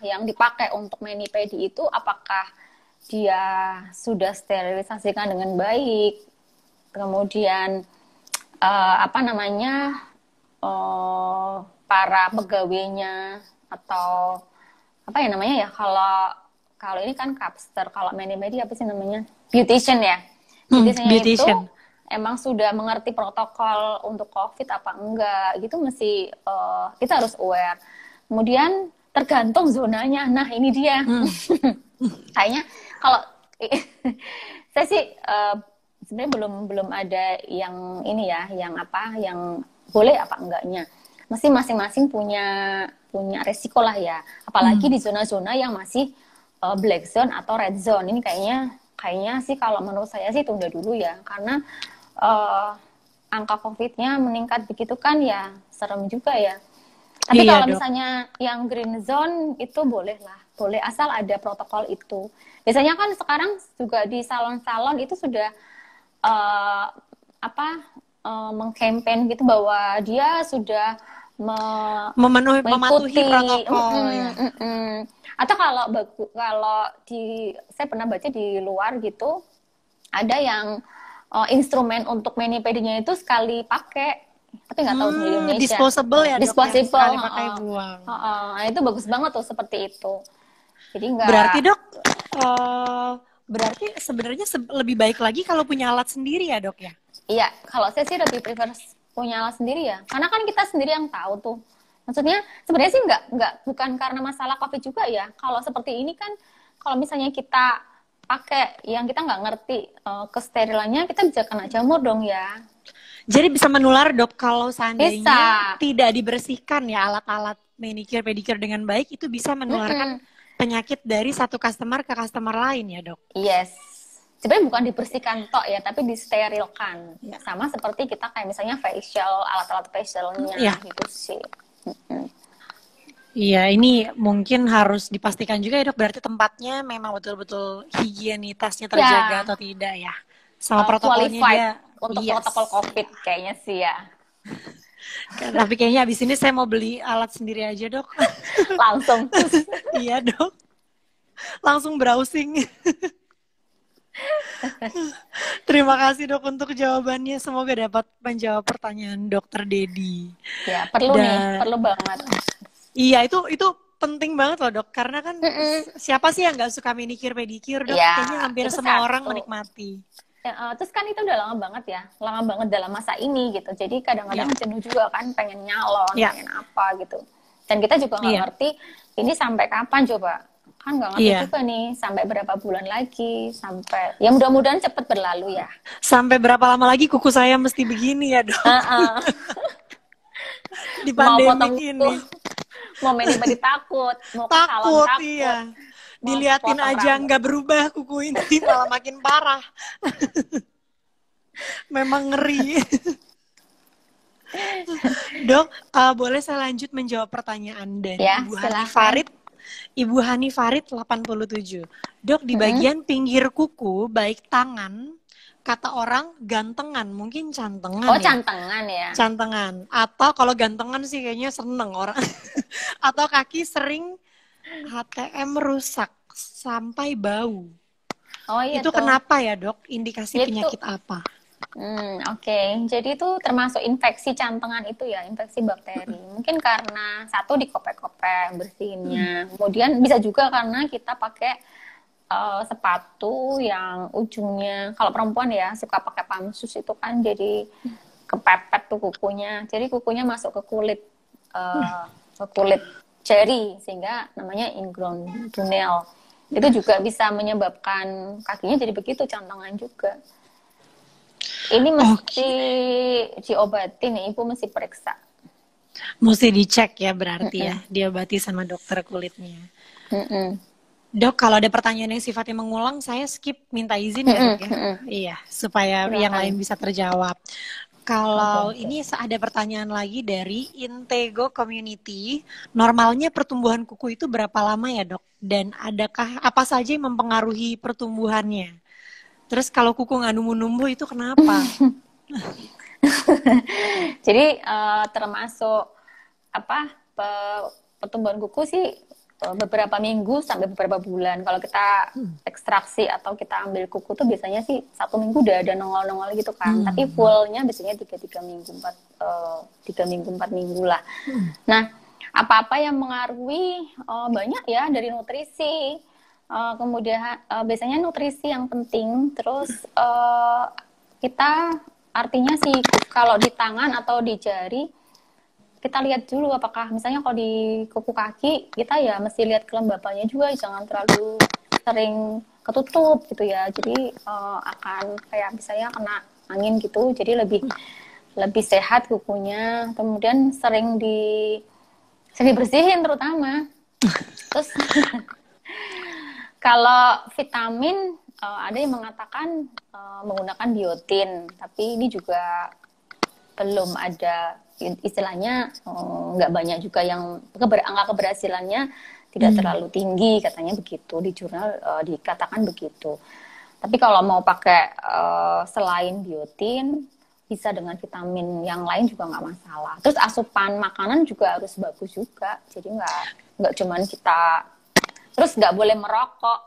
yang dipakai untuk mani-pedi itu apakah dia sudah sterilisasikan dengan baik, kemudian para pegawainya atau kalau ini kan capster, kalau mani-pedi apa sih namanya, beautician ya, beautician itu emang sudah mengerti protokol untuk COVID apa enggak gitu, mesti kita harus aware. Kemudian tergantung zonanya. Nah ini dia. Kayaknya kalau saya sih sebenarnya belum ada yang ini ya, yang boleh apa enggaknya. Mesti masing-masing punya resiko lah ya. Apalagi di zona-zona yang masih black zone atau red zone. Ini kayaknya sih kalau menurut saya sih tunda dulu ya, karena angka COVID-nya meningkat begitu kan ya, serem juga ya. Tapi kalau misalnya yang green zone itu boleh asal ada protokol itu. Biasanya kan sekarang juga di salon-salon itu sudah mengkampen gitu bahwa dia sudah mematuhi protokol. Atau kalau saya pernah baca di luar gitu, ada yang instrumen untuk mani-pedinya itu sekali pakai, tapi nggak tahu di Indonesia. Disposable ya, disposable, sekali pakai buang. Nah, itu bagus banget tuh seperti itu. Jadi Berarti dok, berarti sebenarnya lebih baik lagi kalau punya alat sendiri ya dok ya? Iya, kalau saya sih lebih prefer punya alat sendiri ya, karena kan kita sendiri yang tahu tuh. Maksudnya sebenarnya sih bukan karena masalah COVID juga ya. Kalau seperti ini kan, kalau misalnya kita pakai yang kita nggak ngerti kesterilannya, kita bisa kena jamur dong ya. Jadi bisa menular dok kalau Bisa. seandainya tidak dibersihkan ya alat-alat manicure pedicure dengan baik, itu bisa menularkan Mm-mm. penyakit dari satu customer ke customer lain ya dok. Yes. Sebenarnya bukan dibersihkan tok ya, tapi disterilkan. Ya. Sama seperti kita kayak misalnya facial, alat-alat facialnya Ya. gitu sih. Mm-mm. Iya, ini mungkin harus dipastikan juga ya dok, berarti tempatnya memang betul-betul higienitasnya terjaga Ya, atau tidak ya. Sama protokolnya qualified dia, untuk yes. protokol COVID kayaknya sih ya. Tapi kayaknya abis ini saya mau beli alat sendiri aja dok. Langsung. Iya dok, langsung browsing. Terima kasih dok untuk jawabannya. Semoga dapat menjawab pertanyaan dokter Dedi. Ya, perlu nih, perlu banget. Iya, itu penting banget loh dok. Karena kan siapa sih yang nggak suka manicure pedicure dok? Ya, Kayaknya hampir itu semua satu. orang menikmati. Ya, terus kan itu udah lama banget ya, lama banget dalam masa ini gitu. Jadi kadang-kadang jenuh juga kan, pengen nyalon, pengen apa gitu. Dan kita juga nggak ngerti ini sampai kapan coba. Kan nggak ngerti juga nih, sampai berapa bulan lagi, sampai ya mudah-mudahan cepet berlalu ya. Sampai berapa lama lagi kuku saya mesti begini ya dok? Di pandemi ini. Mau mani-mani takut, mau ke salon takut. Iya. Diliatin aja nggak berubah kuku ini, malah makin parah. Memang ngeri. Dok, boleh saya lanjut menjawab pertanyaan dari Ibu Hani Farid? Ibu Hani Farid 87. Dok, di bagian pinggir kuku, baik tangan, kata orang gantengan, mungkin cantengan. Oh, cantengan ya? Cantengan. Atau kalau gantengan sih kayaknya seneng orang. Atau kaki sering HTM rusak sampai bau. Oh iya. Itu kenapa ya dok? Indikasi penyakit apa? Oke. Jadi itu termasuk infeksi cantengan itu ya, infeksi bakteri. Mungkin karena satu dikopek-kopek bersihinnya. Kemudian bisa juga karena kita pakai sepatu yang ujungnya, kalau perempuan ya suka pakai pamsus itu kan jadi kepepet tuh kukunya. Jadi kukunya masuk ke kulit jari sehingga namanya ingrown toenail. Itu juga bisa menyebabkan kakinya jadi begitu, cantengan juga. Ini mesti diobatin nih, ibu mesti periksa. Mesti dicek ya berarti ya, diobati sama dokter kulitnya. Dok, kalau ada pertanyaan yang sifatnya mengulang, saya skip, minta izin ya dok ya. Iya, supaya yang lain bisa terjawab. Kalau ini ada pertanyaan lagi dari Intego Community, normalnya pertumbuhan kuku itu berapa lama ya dok? Dan adakah apa saja yang mempengaruhi pertumbuhannya? Terus kalau kuku nggak numbuh-numbuh itu kenapa? Jadi termasuk pertumbuhan kuku sih beberapa minggu sampai beberapa bulan. Kalau kita ekstraksi atau kita ambil kuku tuh biasanya sih 1 minggu udah ada nongol-nongol gitu kan. Tapi fullnya biasanya 3 minggu, 4 minggu lah. Nah, apa-apa yang mengaruhi banyak ya, dari nutrisi. Kemudian biasanya nutrisi yang penting. Terus kita artinya sih kalau di tangan atau di jari kita lihat dulu apakah misalnya kalau di kuku kaki kita ya mesti lihat kelembabannya juga, jangan terlalu sering ketutup gitu ya. Jadi akan kayak misalnya kena angin gitu. Jadi lebih sehat kukunya. Kemudian sering dibersihin terutama. Terus kalau vitamin ada yang mengatakan menggunakan biotin, tapi ini juga belum ada istilahnya, nggak banyak juga yang angka keberhasilannya tidak terlalu tinggi katanya begitu, di jurnal dikatakan begitu. Tapi kalau mau pakai selain biotin bisa dengan vitamin yang lain juga nggak masalah. Terus asupan makanan juga harus bagus juga, jadi nggak cuman kita. Terus nggak boleh merokok,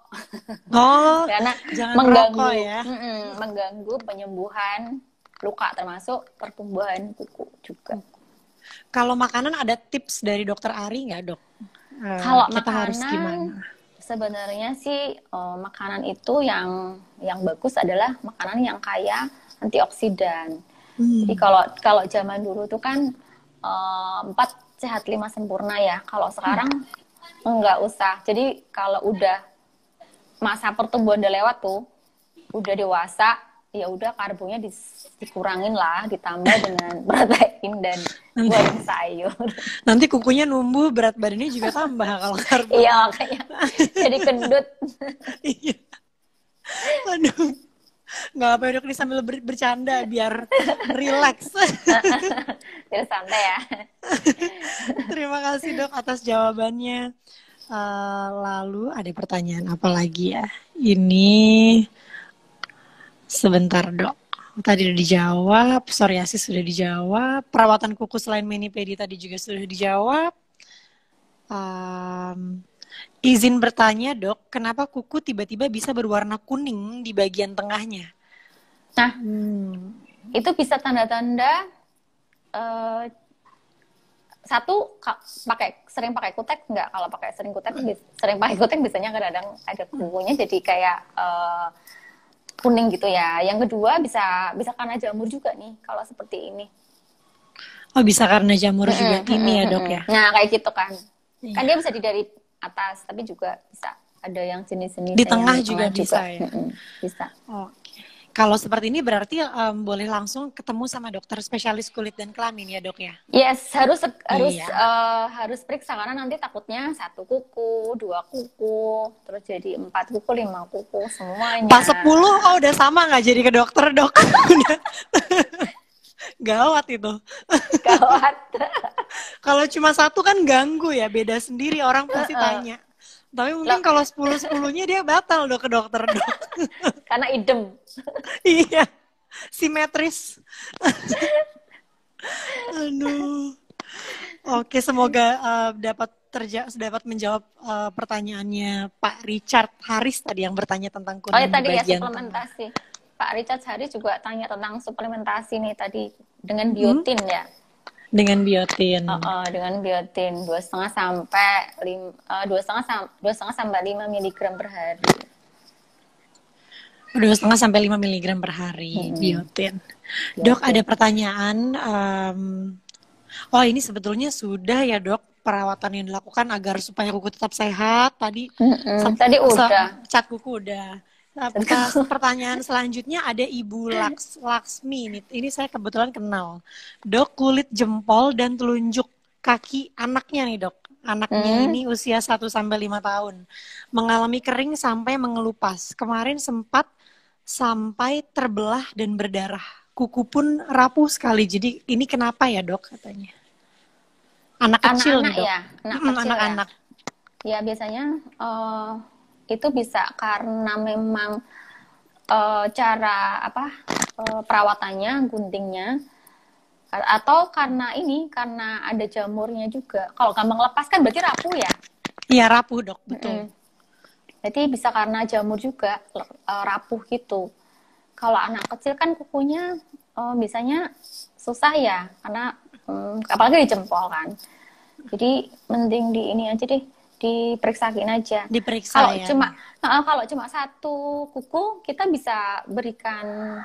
karena mengganggu ya. Mengganggu penyembuhan luka, termasuk pertumbuhan kuku juga. Kalau makanan ada tips dari dokter Ari nggak dok? Kalau kita makanan harus gimana? Sebenarnya sih makanan itu yang bagus adalah makanan yang kaya antioksidan. Jadi kalau zaman dulu tuh kan 4 sehat 5 sempurna ya. Kalau sekarang nggak usah. Jadi kalau udah masa pertumbuhan udah lewat tuh, udah dewasa, ya udah karbonya dikurangin lah, ditambah dengan protein dan buah dan sayur. Nanti kukunya numbuh, berat badannya juga tambah kalau karbo. Iya, makanya jadi gendut. Iya. Aduh. Nggak apa dok, ini sambil bercanda biar relax. Biar santai ya. Terima kasih dok atas jawabannya. Lalu ada pertanyaan apa lagi ya? Ini sebentar dok. Tadi udah dijawab, psoriasis sudah dijawab, perawatan kuku selain mani-pedi tadi juga sudah dijawab. Izin bertanya dok, kenapa kuku tiba-tiba bisa berwarna kuning di bagian tengahnya? Nah, itu bisa tanda-tanda satu sering pakai kutek nggak? Kalau sering pakai kutek biasanya kadang-kadang ada kukunya jadi kayak kuning gitu ya. Yang kedua bisa karena jamur juga nih kalau seperti ini. Oh bisa karena jamur juga ini ya dok ya? Nah kayak gitu kan. Iya. Kan dia bisa dari atas tapi juga bisa ada yang jenis-jenis di tengah juga bisa ya. Bisa. Oke. Kalau seperti ini berarti boleh langsung ketemu sama dokter spesialis kulit dan kelamin ya dok ya? Yes, harus periksa karena nanti takutnya 1 kuku, 2 kuku, terus jadi 4 kuku, 5 kuku semuanya. Pas 10 udah sama nggak jadi ke dokter dok? Gawat itu. Gawat. Kalau cuma 1 kan ganggu ya, beda sendiri, orang pasti tanya. Tapi mungkin kalau 10-10-nya dia batal dok ke dokter dok. Karena idem. Iya, simetris. Aduh. Oke, semoga dapat menjawab pertanyaannya Pak Richard Haris tadi yang bertanya tentang kuning tadi ya bagian suplementasi. Pak Richard Haris juga tanya tentang suplementasi nih tadi dengan biotin ya. Dengan biotin. Dengan biotin 2,5 sampai 5 mg per hari. 2,5 sampai 5 mg per hari biotin. Dok, ada pertanyaan. Ini sebetulnya sudah ya dok perawatan yang dilakukan agar supaya kuku tetap sehat. Tadi udah. Cat kuku udah. Pertanyaan selanjutnya ada Ibu Laksmi. Ini saya kebetulan kenal. Dok, kulit jempol dan telunjuk kaki anaknya nih dok. Anaknya ini usia 1-5 tahun. Mengalami kering sampai mengelupas. Kemarin sempat sampai terbelah dan berdarah. Kuku pun rapuh sekali. Jadi ini kenapa ya dok katanya? Anak kecil nih dok. Ya? Anak-anak. Ya biasanya itu bisa karena memang cara perawatannya, guntingnya, atau karena ada jamurnya juga. Kalau gampang lepas kan berarti rapuh ya? Iya rapuh dok, betul. Jadi bisa karena jamur juga rapuh gitu. Kalau anak kecil kan kukunya biasanya susah ya, karena apalagi di jempol kan. Jadi mending di ini aja deh, diperiksain aja. Diperiksa ya. Kalau cuma 1 kuku kita bisa berikan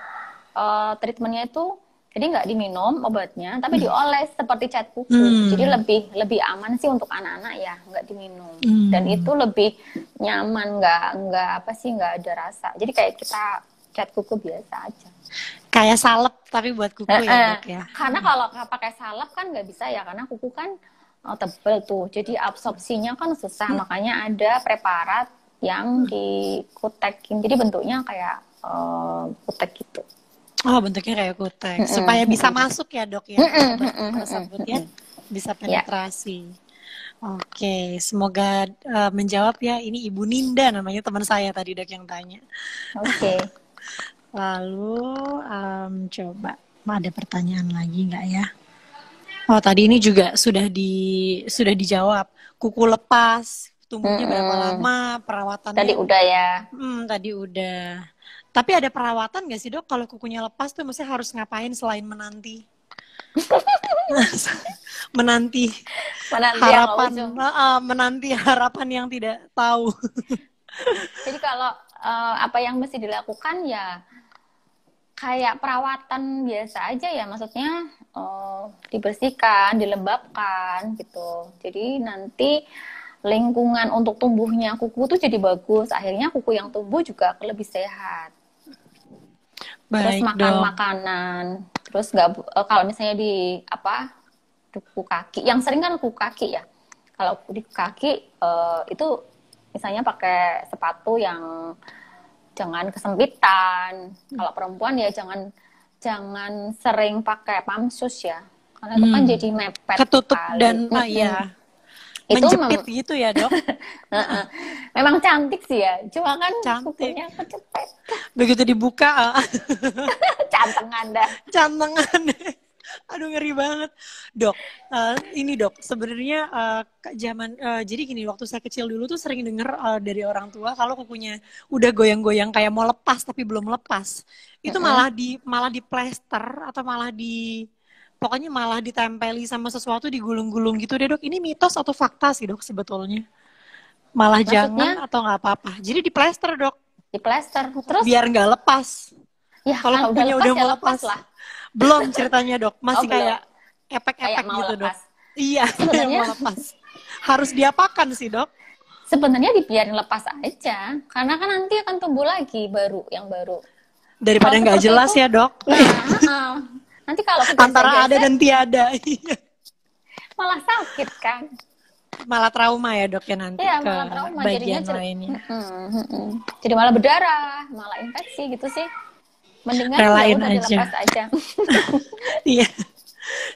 treatmentnya itu jadi nggak diminum obatnya tapi dioles seperti cat kuku. Jadi lebih aman sih untuk anak-anak ya, nggak diminum. Dan itu lebih nyaman, nggak ada rasa. Jadi kayak kita cat kuku biasa aja. Kayak salep tapi buat kuku ya dok ya. Karena kalau pakai salep kan nggak bisa ya, karena kuku kan tebel tuh, jadi absorpsinya kan susah. Makanya ada preparat yang dikutekin, jadi bentuknya kayak kutek gitu. Oh, bentuknya kayak kutek supaya bisa masuk ya dok ya, tersebut ya, bisa penetrasi. Oke, semoga menjawab ya. Ini Ibu Ninda namanya, teman saya tadi dok yang tanya. Oke. Lalu coba ada pertanyaan lagi nggak ya? Oh, tadi ini juga sudah dijawab. Kuku lepas, tumbuhnya berapa lama, perawatannya? Tadi udah ya. Tadi udah. Tapi ada perawatan nggak sih dok? Kalau kukunya lepas tuh mesti harus ngapain selain menanti? menanti harapan yang tidak tahu. Jadi kalau apa yang mesti dilakukan ya kayak perawatan biasa aja ya, maksudnya dibersihkan, dilembabkan gitu. Jadi nanti lingkungan untuk tumbuhnya kuku tuh jadi bagus. Akhirnya kuku yang tumbuh juga lebih sehat. Terus Baik makan dok. makanan. Terus nggak kalau misalnya di apa kuku kaki, yang sering kan kuku kaki ya. Kalau di kaki itu misalnya pakai sepatu yang jangan kesempitan. Kalau perempuan ya jangan sering pakai pamsus ya. Karena itu kan jadi mepet Ketutup sekali. dan ya Itu menjepit gitu ya dok. memang cantik sih ya. Cuma kan Cantik. kukunya kecepet. Begitu dibuka, Cantengan dah. cantengan. Aduh ngeri banget, dok. Ini dok, sebenarnya jadi gini, waktu saya kecil dulu tuh sering denger dari orang tua kalau kukunya udah goyang-goyang kayak mau lepas tapi belum lepas, itu malah di plester atau pokoknya malah ditempeli sama sesuatu, digulung-gulung gitu deh dok. Ini mitos atau fakta sih dok sebetulnya? Malah jangan Maksudnya atau nggak apa-apa. Jadi di plester dok, di plester. Terus biar nggak lepas. ya Kalau kalau udah kukunya lepas udah ya mau lepas lepas, lah. belum ceritanya dok, masih belum. kayak Kayak epek-epek mau gitu dok. lepas. Iya, kayak Sebenarnya mau lepas. Harus diapakan sih dok? sebenarnya dibiarin lepas aja. Karena kan nanti akan tumbuh lagi yang baru. Daripada Kalau nggak seperti jelas itu, ya dok. nah, nanti kalau Antara ada kegesek-gesek dan tiada. malah sakit kan. Malah trauma ya dok ya nanti Iya, ke malah trauma jadinya bagian lainnya. jadi malah berdarah, malah infeksi gitu sih. Mendingan ya Relain udah aja. dilepas aja. Iya.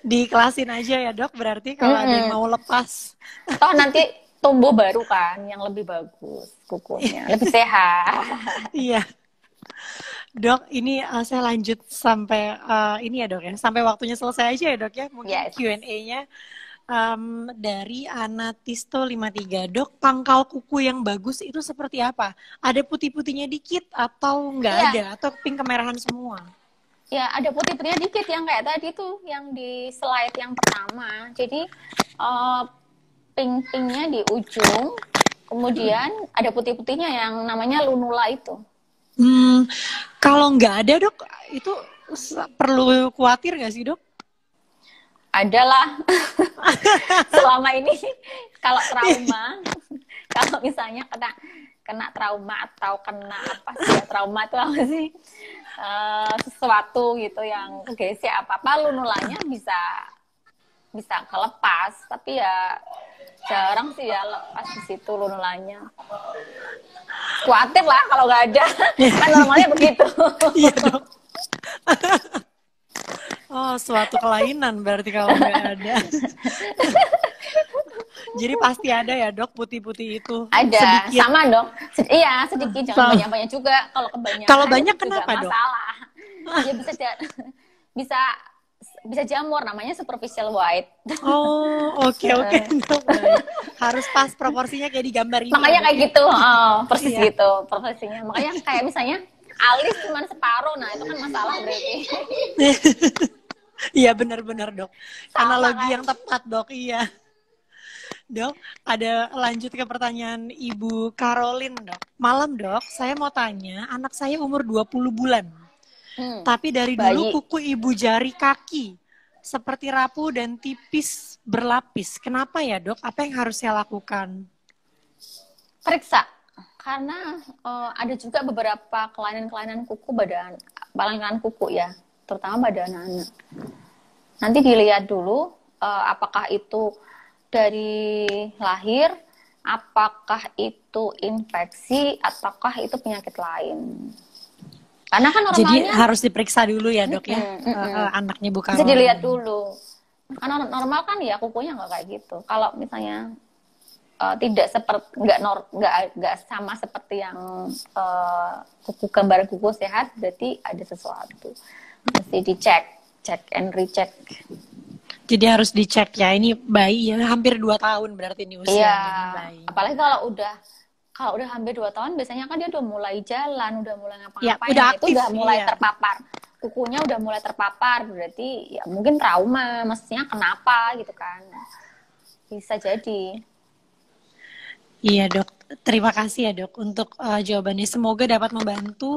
Dikelasin aja ya dok, berarti kalau ada yang mau lepas. Toh nanti tumbuh baru kan yang lebih bagus kukunya, lebih sehat. Iya. Dok, ini saya lanjut sampai ini ya dok ya, sampai waktunya selesai aja ya dok ya. Mungkin Yes. Q&A-nya dari Anatisto 53. Dok, pangkal kuku yang bagus itu seperti apa? Ada putih-putihnya dikit atau nggak Iya. ada? Atau pink kemerahan semua? Ya, ada putih-putihnya dikit yang kayak tadi tuh, yang di slide yang pertama. Jadi pink-pinknya di ujung, kemudian ada putih-putihnya yang namanya lunula itu. Kalau nggak ada dok, itu perlu khawatir nggak sih dok? Adalah selama ini kalau trauma, kalau misalnya kena trauma atau kena apa sih ya, trauma itu apa sih, sesuatu gitu yang kegesek apa lunulanya bisa kelepas, tapi ya jarang sih ya lepas di situ lunulanya. Khawatir lah kalau nggak ada, kan normalnya begitu. Iya dok. Oh, suatu kelainan berarti kalau nggak ada. Jadi pasti ada ya dok putih-putih itu. Ada, sedikit. sama dok. Iya sedikit, jangan banyak-banyak juga. Kalau kebanyakan Kalau banyak juga kenapa dok? masalah. Ya bisa jamur, namanya superficial white. Oh, oke. Harus pas proporsinya kayak di gambar ini. Makanya kayak gitu, persis Iya. gitu proporsinya. Makanya kayak misalnya alis cuma separuh, nah itu kan masalah berarti. Iya benar-benar dok. Sama, Analogi kan? yang tepat dok. Iya. Dok, ada lanjut ke pertanyaan Ibu Caroline dok. Malam dok, saya mau tanya, anak saya umur 20 bulan. Tapi dari dulu kuku ibu jari kaki seperti rapuh dan tipis berlapis. Kenapa ya dok? Apa yang harus saya lakukan? Periksa. Karena ada juga beberapa kelainan-kelainan kuku kelainan kuku ya, terutama pada anak-anak. Nanti dilihat dulu apakah itu dari lahir, apakah itu infeksi, ataukah itu penyakit lain. Karena kan normalnya jadi harus diperiksa dulu ya dok ya, anaknya bukan. Bisa dilihat dulu. Karena normal kan ya kukunya nggak kayak gitu. Kalau misalnya tidak seperti nggak sama seperti yang gambar kuku sehat, berarti ada sesuatu. Mesti check and recheck. Jadi harus dicek ya, ini bayi ya hampir 2 tahun berarti ini usianya. Iya, bayi. apalagi kalau udah hampir 2 tahun, biasanya kan dia udah mulai jalan, udah mulai ngapa-ngapain, udah itu aktif, udah mulai iya. terpapar. Kukunya udah mulai terpapar, berarti ya mungkin trauma, maksudnya kenapa gitu kan. Bisa jadi. Iya dok, terima kasih ya dok untuk jawabannya. Semoga dapat membantu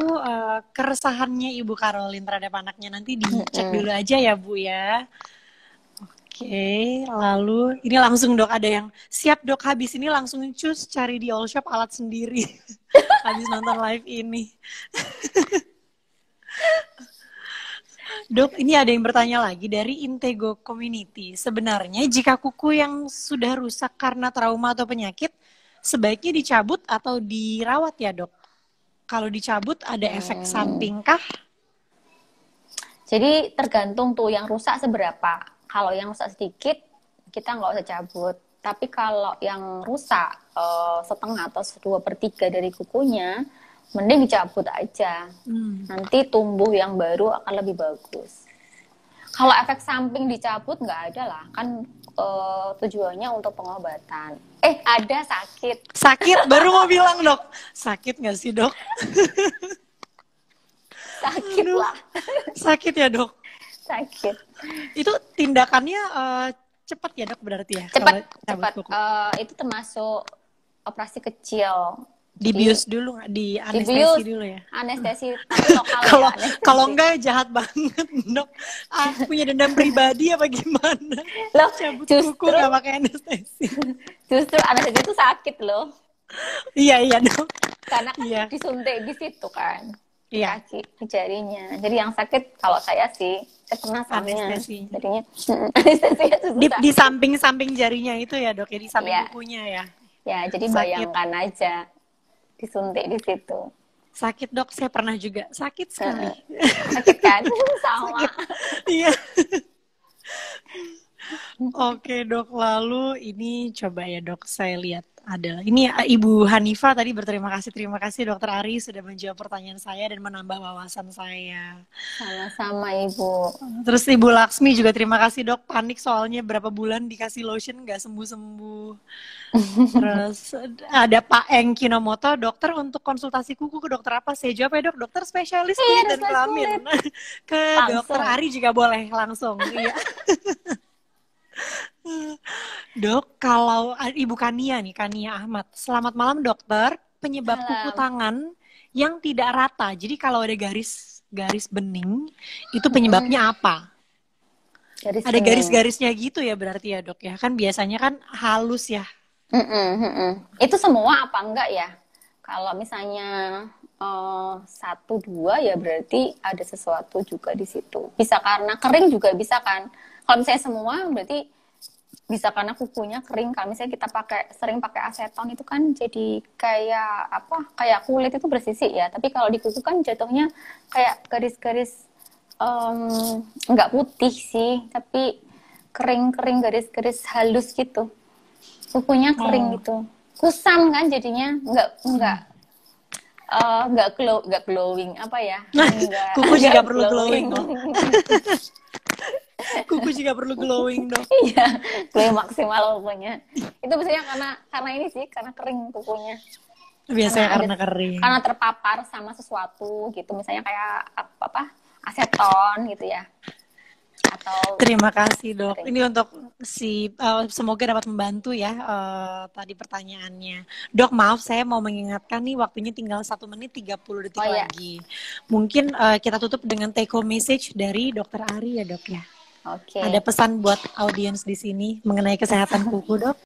keresahannya Ibu Caroline terhadap anaknya. Nanti dicek dulu aja ya Bu ya. Oke, lalu ini langsung dok ada yang siap dok habis ini langsung cus cari di all shop alat sendiri habis nonton live ini. Dok, ini ada yang bertanya lagi dari Intego Community. Sebenarnya jika kuku yang sudah rusak karena trauma atau penyakit, sebaiknya dicabut atau dirawat ya dok? Kalau dicabut ada efek samping kah? Jadi tergantung tuh yang rusak seberapa. Kalau yang rusak sedikit, kita nggak usah cabut. Tapi kalau yang rusak setengah atau 2/3 dari kukunya, mending dicabut aja. Nanti tumbuh yang baru akan lebih bagus. Kalau efek samping dicabut nggak ada lah, kan tujuannya untuk pengobatan. Ada sakit. Sakit, baru mau bilang dok. Sakit nggak sih dok? Sakit lah. Sakit ya dok? Sakit. Itu tindakannya cepat ya dok berarti ya? Cepat. Itu termasuk operasi kecil. Dibius dulu, di anestesi dulu ya? Anestesi tapi lokal ya. Kalau enggak jahat banget dok. Punya dendam pribadi apa gimana? Loh, cabut kuku nggak pakai anestesi. Justru anestesi itu sakit loh. Iya dok. Karena kan disuntik di situ kan. Iya. Kaki, di jarinya. Jadi yang sakit kalau saya pernah anestesi. Jadinya anestesinya itu susah. Di samping-samping jarinya itu ya dok ya, di samping kukunya ya. Ya, jadi sakit. Bayangkan aja disuntik di situ. Sakit dok, saya pernah juga sakit sekali. Sakit kan? Sama. Iya. Oke dok, lalu ini coba ya dok, saya lihat ada. Ini Ibu Hanifah tadi terima kasih Dokter Ari sudah menjawab pertanyaan saya dan menambah wawasan saya. Sama-sama Ibu. Terus Ibu Laksmi juga terima kasih dok, panik soalnya berapa bulan dikasih lotion nggak sembuh-sembuh. Terus ada Pak Eng Kinomoto, dokter untuk konsultasi kuku ke dokter apa? Saya jawab ya dok, dokter spesialis kulit dan kelamin. Ke langsung. Dokter Ari juga boleh langsung. Iya. Dok, kalau Ibu Kania Ahmad, selamat malam dokter. Penyebab kuku tangan yang tidak rata, jadi kalau ada garis bening, itu penyebabnya apa? Ada garis-garisnya gitu ya berarti ya dok ya? Kan biasanya kan halus ya. Itu semua apa enggak ya? Kalau misalnya 1-2 ya berarti ada sesuatu juga di situ. Bisa karena kering juga bisa kan. Kalau misalnya semua berarti bisa karena kukunya kering. Kalau misalnya kita sering pakai aseton itu kan jadi kayak kulit itu bersisik ya. Tapi kalau di kuku kan jatuhnya kayak garis-garis nggak putih sih, tapi kering-kering garis-garis halus gitu. Kukunya kering gitu. Kusam kan jadinya nggak glowing apa ya? Kuku juga perlu glowing dong. Kuku juga perlu glowing dong. Iya, glowing maksimal kukunya. Itu biasanya karena ini sih, karena kering kukunya. Biasanya karena kering. Karena terpapar sama sesuatu gitu, misalnya kayak aseton gitu ya. Atau terima kasih dok. Ini untuk semoga dapat membantu ya tadi pertanyaannya. Dok maaf saya mau mengingatkan nih waktunya tinggal 1 menit 30 detik lagi. Mungkin kita tutup dengan take home message dari Dokter Ari ya dok ya. Oke. Ada pesan buat audiens di sini mengenai kesehatan kuku dok?